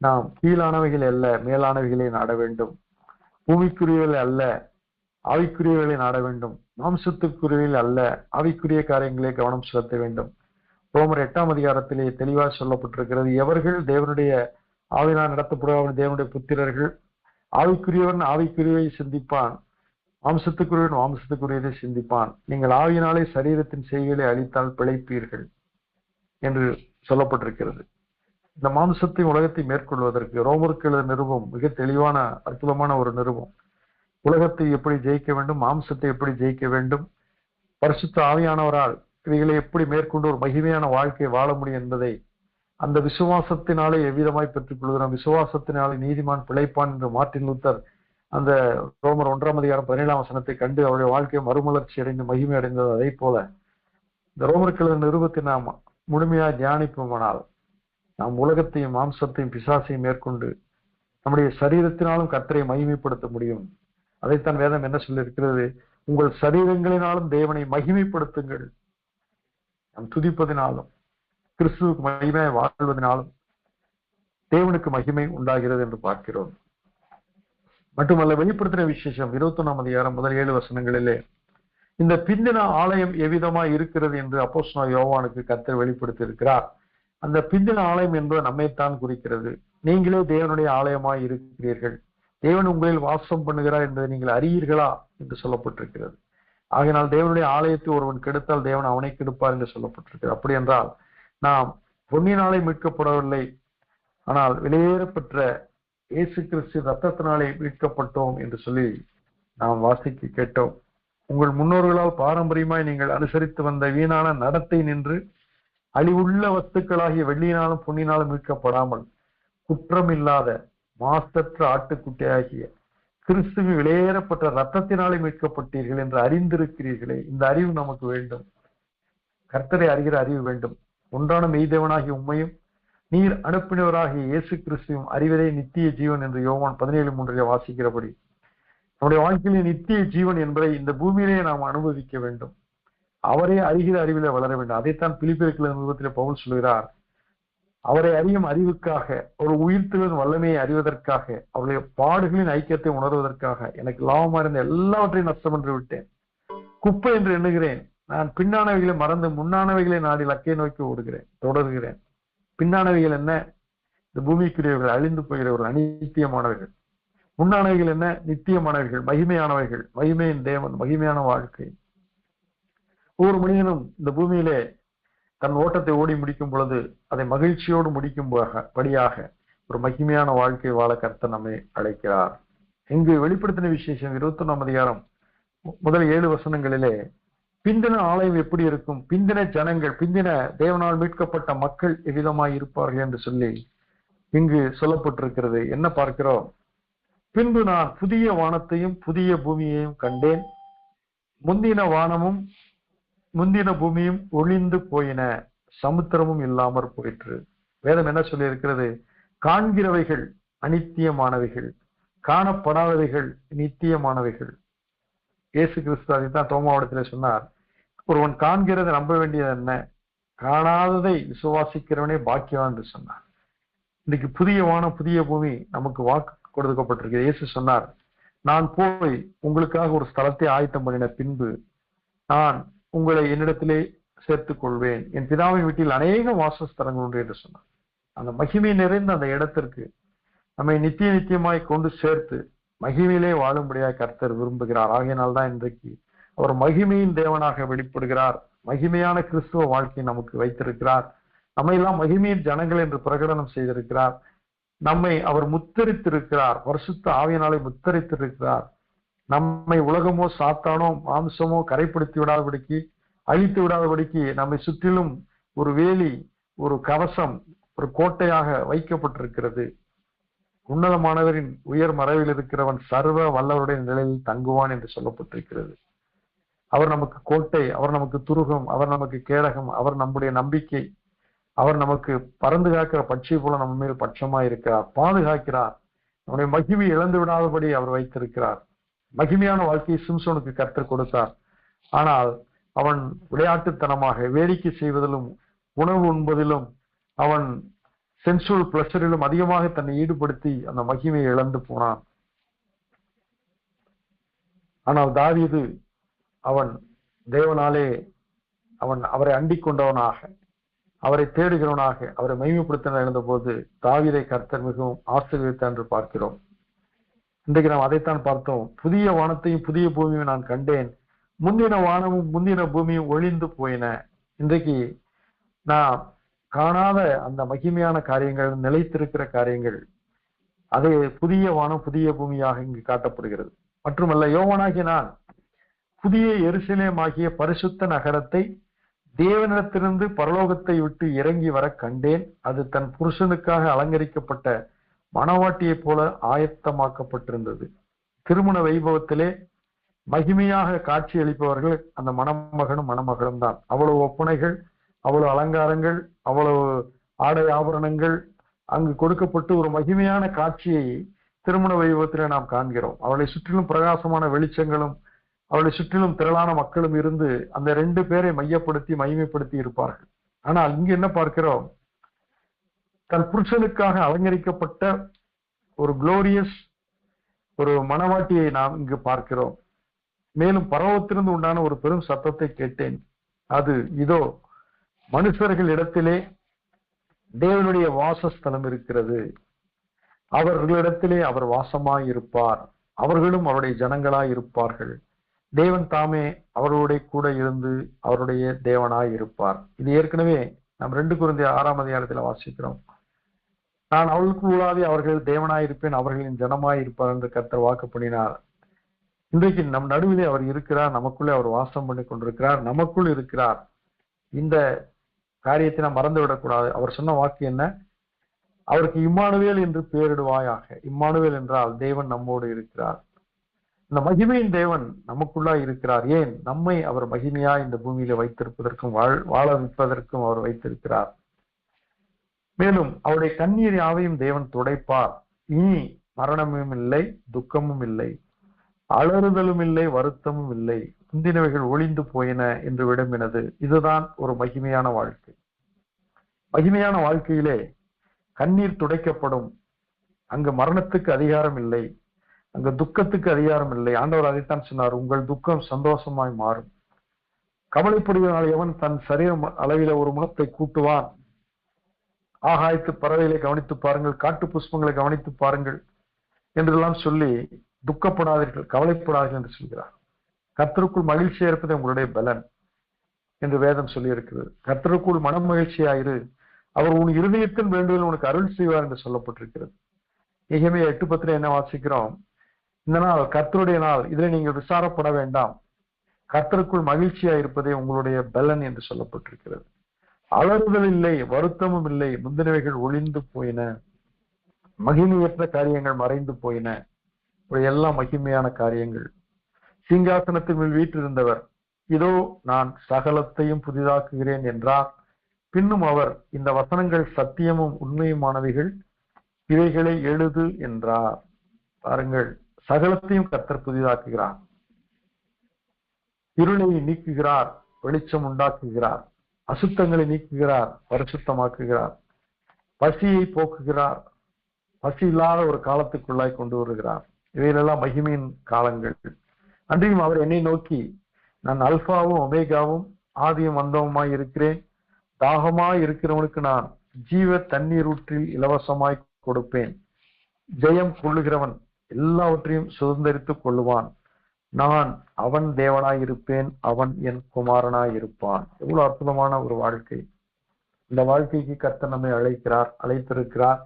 B: நாம் கீழானவைகள் அல்ல மேலானவைகளை நாட வேண்டும், பூமிக்குரியவர்கள் அல்ல ஆவிக்குரியவர்களை நாட வேண்டும், மாம்சத்துக்குரியவர்கள் அல்ல ஆவிக்குரிய காரியங்களே கவனம் செலுத்த வேண்டும். ரோமர் 8 தெளிவாக சொல்லப்பட்டிருக்கிறது, எவர்கள் தேவனுடைய ஆவினால் நடத்தப்படுவார்கள் தேவனுடைய புத்திரர்கள். ஆவிக்குரியவன் ஆவிக்குரியவை சிந்திப்பான், மாம்சத்துக்குரியவன் மாம்சத்துக்குரியதை சிந்திப்பான். நீங்கள் ஆவியினாலே சரீரத்தின் செய்கைகளை அழித்தால் பிழைப்பீர்கள் என்று சொல்லப்பட்டிருக்கிறது. இந்த மாம்சத்தை உலகத்தை மேற்கொள்வதற்கு ரோமருக்கு எழுத நிருபம் மிக தெளிவான அற்புதமான ஒரு நிருபம். உலகத்தை எப்படி ஜெயிக்க வேண்டும், மாம்சத்தை எப்படி ஜெயிக்க வேண்டும், பரிசுத்த ஆவியானவரால் இவைகளை எப்படி மேற்கொண்டு ஒரு மகிமையான வாழ்க்கையை வாழ முடியும் என்பதை அந்த விசுவாசத்தினாலே எவ்விதமாய் பெற்றுக் கொள்கிறோம். விசுவாசத்தினாலே நீதிமான் பிழைப்பான் என்று மார்ட்டின் லூத்தர் அந்த ரோமர் 1:17 கண்டு அவருடைய வாழ்க்கையை மறுமலர்ச்சி அடைந்து மகிமை அடைந்தது. அதே போல இந்த ரோமருக்கு எழுத நிருபத்தை நாம் முழுமையாக தியானிப்போமானால் நாம் உலகத்தையும் மாம்சத்தையும் பிசாசையும் மேற்கொண்டு நம்முடைய சரீரத்தினாலும் கர்த்தரை மகிமைப்படுத்த முடியும். அதைத்தான் வேதம் என்ன சொல்லியிருக்கிறது, உங்கள் சரீரங்களினாலும் தேவனை மகிமைப்படுத்துங்கள். நாம் துதிப்பதினாலும் கிறிஸ்துவுக்கு மகிமையை வாழ்வதனாலும் தேவனுக்கு மகிமை உண்டாகிறது என்று பார்க்கிறோம். மட்டுமல்ல, வெளிப்படுத்தின விசேஷம் 21ஆம் அதிகாரம் முதல் 7 வசனங்களிலே இந்த பிந்தின ஆலயம் எவ்விதமாய் இருக்கிறது என்று அப்போஸ்தலனாகிய யோவானுக்கு கர்த்தர் வெளிப்படுத்தி இருக்கிறார். அந்த பிந்தின ஆலயம் என்பது நம்மைத்தான் குறிக்கிறது. நீங்களே தேவனுடைய ஆலயமாய் இருக்கிறீர்கள், தேவன் உங்களில் வாசம் பண்ணுகிறார் என்பதை நீங்கள் அறியீர்களா என்று சொல்லப்பட்டிருக்கிறது. ஆகையினால் தேவனுடைய ஆலயத்தை ஒருவன் கெடுத்தால் தேவன் அவனை கெடுப்பார் என்று சொல்லப்பட்டிருக்கிறது. அப்படி என்றால் நாம் பொன்னினாலே மீட்கப்படவில்லை, ஆனால் வெளியேறப்பெற்ற இயேசு கிறிஸ்து ரத்தத்தினாலே மீட்கப்பட்டோம் என்று சொல்லி நாம் வாசிக்க கேட்டோம். உங்கள் முன்னோர்களால் பாரம்பரியமாய் நீங்கள் அனுசரித்து வந்த வீணான நடத்தை நின்று அழிவுள்ள வஸ்துக்களாகிய வெள்ளியினாலும் பொன்னினாலும் மீட்கப்படாமல் குற்றமில்லாத மாசற்ற ஆட்டுக்குட்டியாகிய கிறிஸ்துவின் வெளியேறப்பட்ட ரத்தத்தினாலே மீட்கப்பட்டீர்கள் என்று அறிந்திருக்கிறீர்களே. இந்த அறிவு நமக்கு வேண்டும். கர்த்தரை அறிகிற அறிவு வேண்டும். ஒன்றான மெய்தேவனாகிய உண்மையும் நீர் அனுப்பினவராகிய இயேசு கிறிஸ்துவும் அறிவதே நித்திய ஜீவன் என்று யோவான் 17:3 வாசிக்கிறபடி நம்முடைய வாழ்க்கையிலே நித்திய ஜீவன் என்பதை இந்த பூமியிலே நாம் அனுபவிக்க வேண்டும். அவரே அறிகிற அறிவிலே வளர வேண்டும். அதைத்தான் பிலிப்பியர் நிருபத்திலே பவுல் சொல்கிறார். அவரை அறியும் அறிவுக்காக, ஒரு உயிர்த்தெழும் வல்லமையை அறிவதற்காக, அவருடைய பாடுகளின் ஐக்கியத்தை உணர்வதற்காக எனக்கு லாபமா இருந்த எல்லாவற்றையும் நஷ்டம் என்று விட்டேன், குப்பை என்று எண்ணுகிறேன். நான் பின்னானவைகளை மறந்து முன்னானவைகளை நாடி லக்கை நோக்கி ஓடுகிறேன், தொடர்கிறேன். பின்னானவைகள் என்ன? இந்த பூமிக்குரியவர்கள், அழிந்து போகிறவர்கள், அநித்தியமானவர்கள். முன்னானவைகள் என்ன? நித்தியமானவர்கள், மகிமையானவைகள், மகிமையின் தேவன், மகிமையான வாழ்க்கை. ஒவ்வொரு மனிதனும் இந்த பூமியிலே தன் ஓட்டத்தை ஓடி முடிக்கும் பொழுது அதை மகிழ்ச்சியோடு முடிக்கும்படியாக ஒரு மகிமையான வாழ்க்கை வாழ கர்த்தர் நம்மை அழைக்கிறார். இங்கு வெளிப்படுத்தின விசேஷம் 21ஆம் அதிகாரம் முதல் 7 வசனங்களிலே பிந்தின ஆலயம் எப்படி இருக்கும், பிந்தின ஜனங்கள், பிந்தின தேவனால் மீட்கப்பட்ட மக்கள் எவ்விதமாய் இருப்பார்கள் என்று சொல்லி இங்கு சொல்லப்பட்டிருக்கிறது. என்ன பார்க்கிறோம்? பின்பு நான் புதிய வானத்தையும் புதிய பூமியையும் கண்டேன். முந்தின வானமும் முந்தின பூமியும் ஒளிந்து போயின, சமுத்திரமும் இல்லாமற் போயிற்று. வேதம் என்ன சொல்லி இருக்கிறது? காண்கிறவைகள் அநித்தியமானவைகள், காணப்படாதவைகள் நித்தியமானவைகள். இயேசு கிறிஸ்து அதைத்தான் தோமாவிடத்திலே சொன்னார். ஒருவன் காண்கிறதை நம்ப வேண்டியது என்ன, காணாததை விசுவாசிக்கிறவனே பாக்கியவான் என்று சொன்னார். இன்னைக்கு புதிய வானம் புதிய பூமி நமக்கு வாக்கு கொடுக்கப்பட்டிருக்கு. இயேசு சொன்னார், நான் போய் உங்களுக்காக ஒரு ஸ்தலத்தை ஆயத்தம் பண்ணின பின்பு நான் உங்களை என்னிடத்திலே சேர்த்துக் கொள்வேன். என் பிதாவின் வீட்டில் அநேக வாசஸ்தலங்கள் உண்டு என்று சொன்னார். அந்த மகிமை நிறைந்த அந்த இடத்திற்கு நம்மை நித்திய நித்தியமாய் கொண்டு சேர்த்து மகிமையிலே வாழும்படியாக கர்த்தர் விரும்புகிறார். ஆகையினால்தான் இன்றைக்கு அவர் மகிமையின் தேவனாக வெளிப்படுகிறார். மகிமையான கிறிஸ்துவ வாழ்க்கையை நமக்கு வைத்திருக்கிறார். நம்மை எல்லாம் மகிமையின் ஜனங்கள் என்று பிரகடனம் செய்திருக்கிறார். நம்மை அவர் முத்தரித்திருக்கிறார், பரிசுத்த ஆவியினாலே முத்தரித்திருக்கிறார். நம்மை உலகமோ சாத்தானோ மாம்சமோ கரைப்படுத்தி விடாதபடிக்கு, அழித்து விடாதபடிக்கு நம்மை சுற்றிலும் ஒரு வேலி, ஒரு கவசம், ஒரு கோட்டையாக வைக்கப்பட்டிருக்கிறது. உன்னதமானவரின் உயர் மறைவில் இருக்கிறவன் சர்வ வல்லவருடைய நிலையில் தங்குவான் என்று சொல்லப்பட்டிருக்கிறது. அவர் நமக்கு கோட்டை, அவர் நமக்கு துருகம், அவர் நமக்கு கேடகம், அவர் நம்முடைய நம்பிக்கை, அவர் நமக்கு பறந்து காக்கிற பட்சி போல நம்ம மேல் பட்சமாய் இருக்கிறார், பாதுகாக்கிறார். நம்முடைய மகிமை இழந்து விடாதபடி அவர் வைத்திருக்கிறார். மகிமையான வாழ்க்கையை சிம்சோனுக்கு கர்த்தர் கொடுத்தார். ஆனால் அவன் விளையாட்டுத்தனமாக வேடிக்கை செய்வதிலும் உணவு உண்பதிலும் அவன் சென்சுவல் பிளஷரிலும் அதிகமாக தன்னை ஈடுபடுத்தி அந்த மகிமையை இழந்து போனான். ஆனால் தாவீது அவன் தேவனாலே அவரை அண்டிக் கொண்டவனாக, அவரை தேடுகிறவனாக, அவரை மகிமைப்படுத்த இருந்த போது தாவீதை கர்த்தர் மிகவும் ஆசீர்வதித்தார் என்று பார்க்கிறோம். இன்றைக்கு நாம் அதைத்தான் பார்த்தோம். புதிய வானத்தையும் புதிய பூமியும் நான் கண்டேன், முந்தின வானமும் முந்தின பூமியும் ஒளிந்து போயின. இன்றைக்கு நான் காணாத அந்த மகிமையான காரியங்கள், நிலைத்திருக்கிற காரியங்கள், அது புதிய வானம் புதிய பூமியாக இங்கு காட்டப்படுகிறது. மட்டுமல்ல, யோவானாகிய நான் புதிய எருசலேம் ஆகிய பரிசுத்த நகரத்தை தேவனிடத்திலிருந்து பரலோகத்தை விட்டு இறங்கி வர கண்டேன். அது தன் புருஷனுக்காக அலங்கரிக்கப்பட்ட மணவாட்டியை போல ஆயத்தமாக்கப்பட்டிருந்தது. திருமண வைபவத்திலே மகிமையாக காட்சி அளிப்பவர்கள் அந்த மணமகனும் மணமகளும் தான். அவ்வளவு ஒப்பனைகள், அவ்வளவு அலங்காரங்கள், அவ்வளவு ஆடை ஆபரணங்கள் அங்கு கொடுக்கப்பட்டு ஒரு மகிமையான காட்சியை திருமண வைபவத்திலே நாம் காண்கிறோம். அவளை சுற்றிலும் பிரகாசமான வெளிச்சங்களும் அவருடைய சுற்றிலும் திரளான மக்களும் இருந்து அந்த 2 பேரை மையப்படுத்தி மகிமைப்படுத்தி இருப்பார்கள். ஆனால் இங்கு என்ன பார்க்கிறோம்? தன் புருஷனுக்காக அலங்கரிக்கப்பட்ட ஒரு குளோரியஸ் ஒரு மணவாட்டியை நாம் இங்கு பார்க்கிறோம். மேலும் பரலோகத்திலிருந்து உண்டான ஒரு பெரும் சத்தத்தை கேட்டேன். அது இதோ மனுஷர்கள் இடத்திலே தேவனுடைய வாசஸ்தலம் இருக்கிறது, அவர்களிடத்திலே அவர் வாசமாய் இருப்பார், அவர்களும் அவருடைய ஜனங்களாய் இருப்பார்கள், தேவன் தாமே அவர்களுடைய கூட இருந்து அவருடைய தேவனாய் இருப்பார். இது ஏற்கனவே நாம் 2 கொரிந்தியர் 6ஆம் அதிகாரத்தில் வாசிக்கிறோம். நான் அவர்களுக்கு உள்ளாதே அவர்கள் தேவனாய் இருப்பேன், அவர்களின் ஜனமாய் இருப்பார் என்று கர்த்தர் வாக்கு பண்ணினார். இன்றைக்கு நம் நடுவிலே அவர் இருக்கிறார், நமக்குள்ளே அவர் வாசம் பண்ணி கொண்டிருக்கிறார், நமக்குள் இருக்கிறார். இந்த காரியத்தை நாம் மறந்துவிடக்கூடாது. அவர் சொன்ன வாக்கு என்ன? அவருக்கு இம்மானுவேல் என்று பெயரிடுவாயாக. இம்மானுவேல் என்றால் தேவன் நம்மோடு இருக்கிறார். இந்த மகிமையின் தேவன் நமக்குள்ளா இருக்கிறார். ஏன்? நம்மை அவர் மகிமையா இந்த பூமியில வைத்திருப்பதற்கும் வாழ வைப்பதற்கும் அவர் வைத்திருக்கிறார். மேலும் அவருடைய கண்ணீர் யாவையும் தேவன் துடைப்பார். இனி மரணமும் இல்லை, துக்கமும் இல்லை, அலறுதலும் இல்லை, வருத்தமும் இல்லை, முந்தினவைகள் ஒளிந்து போயின என்று விடமினது. இதுதான் ஒரு மகிமையான வாழ்க்கை. மகிமையான வாழ்க்கையிலே கண்ணீர் துடைக்கப்படும். அங்கு மரணத்துக்கு அதிகாரம் இல்லை, அங்கு துக்கத்துக்கு அதிகாரம் இல்லை. ஆண்டவர் அதைத்தான் சொன்னார், உங்கள் துக்கம் சந்தோஷமாய் மாறும். கவலைப்படுவதனால் எவன் தன் சரீரம் அளவில ஒரு முகத்தை கூட்டுவான்? ஆகாயத்து பறவைகளை கவனித்து பாருங்கள், காட்டு புஷ்பங்களை கவனித்து பாருங்கள் என்றெல்லாம் சொல்லி துக்கப்படாதீர்கள், கவலைப்படாதீர்கள் என்று சொல்கிறார். கர்த்தருக்குள் மகிழ்ச்சியா இருப்பது உங்களுடைய பலன் என்று வேதம் சொல்லி இருக்கிறது. கர்த்தருக்குள் மனம் மகிழ்ச்சியாயிரு, அவர் உன் இருதயத்தின் வேண்டுதல் உனக்கு அருள் செய்வார் என்று சொல்லப்பட்டிருக்கிறது. எகேமியா 8:10 என்ன வாசிக்கிறோம்? இந்த நாள் கர்த்தருடைய நாள், இதில் நீங்கள் விசாரப்பட வேண்டாம், கர்த்தருக்குள் மகிழ்ச்சியா இருப்பதே உங்களுடைய பலன் என்று சொல்லப்பட்டிருக்கிறது. அலறுதல் இல்லை, வருத்தமும் இல்லை, முந்தினவைகள் ஒளிந்து போயின, மகிமையற்ற காரியங்கள் மறைந்து போயின. எல்லாம் மகிமையான காரியங்கள். சிங்காசனத்தின் மேல் வீற்றிருந்தவர், இதோ நான் சகலத்தையும் புதிதாக்குகிறேன் என்றார். பின்னும் அவர், இந்த வசனங்கள் சத்தியமும் உண்மையுமானவைகள், இவைகளை எழுது என்றார். பாருங்கள், சகலத்தையும் கர்த்தர் புதிதாக்குகிறார். இருளை நீக்குகிறார், வெளிச்சம் உண்டாக்குகிறார். அசுத்தங்களை நீக்குகிறார், பரிசுத்தமாக்குகிறார். பசியை போக்குகிறார், பசி இல்லாத ஒரு காலத்துக்குள்ளாய் கொண்டு வருகிறார். இவையெல்லாம் மகிமையின் காலங்கள். அன்றையும் அவர் என்னை நோக்கி, நான் அல்பாவும் ஒமேகாவும் ஆதியும் அந்தவுமாய் இருக்கிறேன், தாகமாய் இருக்கிறவனுக்கு நான் ஜீவ தண்ணீர் ஊற்றில் இலவசமாய் கொடுப்பேன், ஜெயம் கொள்ளுகிறவன் எல்லாவற்றையும் சுதந்திரித்துக் கொள்ளுவான், நான் அவன் தேவனாய் இருப்பேன், அவன் என் குமாரனாய் இருப்பான். எவ்வளவு அற்புதமான ஒரு வாழ்க்கை! இந்த வாழ்க்கைக்கு கர்த்தர் நம்மை அழைத்திருக்கிறார்.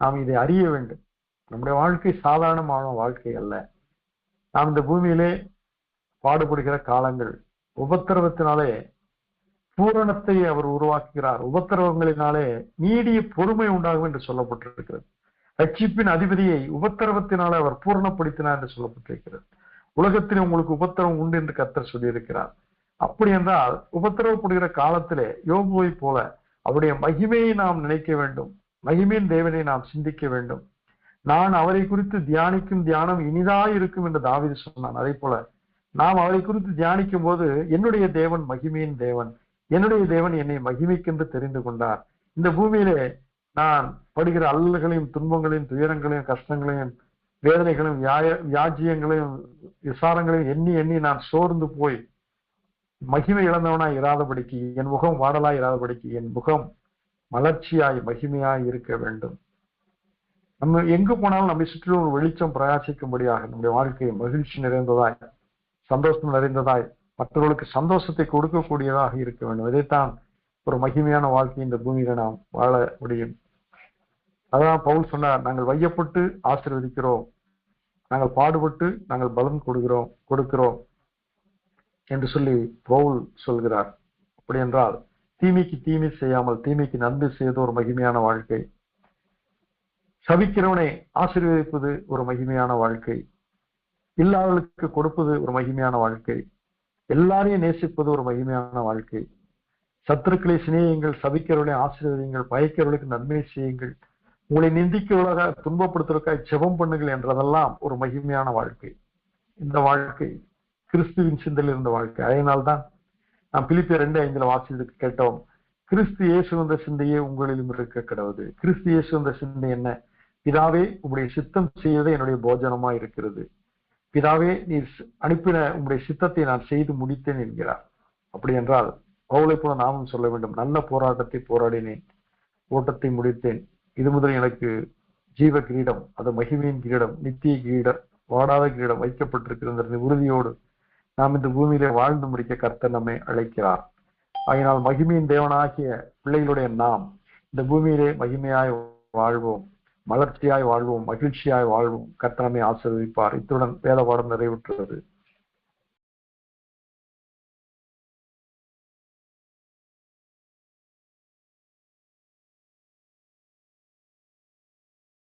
B: நாம் இதை அறிய வேண்டும். நம்முடைய வாழ்க்கை சாதாரணமான வாழ்க்கை அல்ல. நாம் இந்த பூமியிலே பாடுபடுகிற காலங்கள், உபத்திரவத்தினாலே பூரணத்தை அவர் உருவாக்குகிறார். உபத்திரவங்களினாலே நீடிய பொறுமை உண்டாகும் என்று சொல்லப்பட்டிருக்கிறது. ரட்சிப்பின் அதிபதியை உபத்திரவத்தினாலே அவர் பூரணப்படுத்தினார் என்று சொல்லப்பட்டிருக்கிறது. உலகத்திலே உங்களுக்கு உபத்திரவம் உண்டு என்று கர்த்தர் சொல்லியிருக்கிறார். அப்படி என்றால் உபத்திரவப்படுகிற காலத்திலே யோபுவை போல அவருடைய மகிமையை நாம் நினைக்க வேண்டும், மகிமையின் தேவனை நாம் சிந்திக்க வேண்டும். நான் அவரை குறித்து தியானிக்கும் தியானம் இனிதாய் இருக்கும் என்று தாவீது சொன்னான். அதே போல நாம் அவரை குறித்து தியானிக்கும் போது, என்னுடைய தேவன் மகிமையின் தேவன், என்னுடைய தேவன் என்னை மகிமைக்கென்று தெரிந்து கொண்டார். இந்த பூமியிலே நான் படுகிற அல்லல்களையும் துன்பங்களையும் துயரங்களையும் கஷ்டங்களையும் வேதனைகளையும் வியாஜியங்களையும் விசாரங்களையும் எண்ணி எண்ணி நான் சோர்ந்து போய் மகிமை இழந்தவனாய் இராதபடிக்கு, என் முகம் வாடலாய் இராதபடிக்கு, என் முகம் மலர்ச்சியாய் மகிமையாய் இருக்க வேண்டும். நம்ம எங்கு போனாலும் நம்மை சுற்றி ஒரு வெளிச்சம் பிரகாசிக்கும்படியாக நம்முடைய வாழ்க்கையை மகிழ்ச்சி நிறைந்ததாய், சந்தோஷம் நிறைந்ததாய், மற்றவர்களுக்கு சந்தோஷத்தை கொடுக்கக்கூடியதாக இருக்க வேண்டும். இதைத்தான் ஒரு மகிமையான வாழ்க்கை இந்த பூமியில நாம் வாழ முடியும். அதான் பவுல் சொன்னார், நாங்கள் வையப்பட்டு ஆசீர்வதிக்கிறோம், நாங்கள் பாடுபட்டு நாங்கள் பலன் கொடுக்கிறோம் என்று சொல்லி பவுல் சொல்கிறார். அப்படி என்றால் தீமைக்கு தீமை செய்யாமல் தீமைக்கு நன்மை செய்வது ஒரு மகிமையான வாழ்க்கை. சபிக்கிறவனை ஆசீர்வதிப்பது ஒரு மகிமையான வாழ்க்கை. இல்லாதவர்களுக்கு கொடுப்பது ஒரு மகிமையான வாழ்க்கை. எல்லாரையும் நேசிப்பது ஒரு மகிமையான வாழ்க்கை. சத்துருக்களை சிநேகியுங்கள், சபிக்கிறவர்களை ஆசீர்வதியுங்கள், பயக்கிறவர்களுக்கு நன்மை செய்யுங்கள், உங்களை நிந்திக்கிறவர்களாக துன்பப்படுத்துவதற்காக ஜெபம் பண்ணுங்கள் என்றதெல்லாம் ஒரு மகிமையான வாழ்க்கை. இந்த வாழ்க்கை கிறிஸ்துவின் சிந்தையில் இருந்த வாழ்க்கை. அதனால்தான் நாம் பிலிப்பியர் 2:5 வாசித்து கேட்டோம், கிறிஸ்து இயேசு என்ற சிந்தையே உங்களிலும் இருக்க கிடவுது. கிறிஸ்து இயேசு என்ற சிந்தை என்ன? பிதாவே, உங்களுடைய சித்தம் செய்வதே என்னுடைய போஜனமா இருக்கிறது. பிதாவே, நீர் அனுப்பின உங்களுடைய சித்தத்தை நான் செய்து முடித்தேன் என்கிறார். அப்படி என்றால் பவுலை போல நாமும் சொல்ல வேண்டும், நல்ல போராட்டத்தை போராடினேன், ஓட்டத்தை முடித்தேன், இது முதல் எனக்கு ஜீவ கிரீடம், அது மகிமையின் கிரீடம், நித்திய கிரீடம், வாடாத கிரீடம் வைக்கப்பட்டிருக்கிற உறுதியோடு நாம் இந்த பூமியிலே வாழ்ந்து முடிக்க கர்த்தர் நம்மை அழைக்கிறார். ஆகினால் மகிமையின் தேவனாகிய பிள்ளைகளுடைய நாம் இந்த பூமியிலே மகிமையாய் வாழ்வோம், மலர்ச்சியாய் வாழ்வோம், மகிழ்ச்சியாய் வாழ்வோம். கர்த்தர் நம்மை ஆசீர்வதிப்பார். இத்துடன் வேத பாடம் நிறைவுற்றது.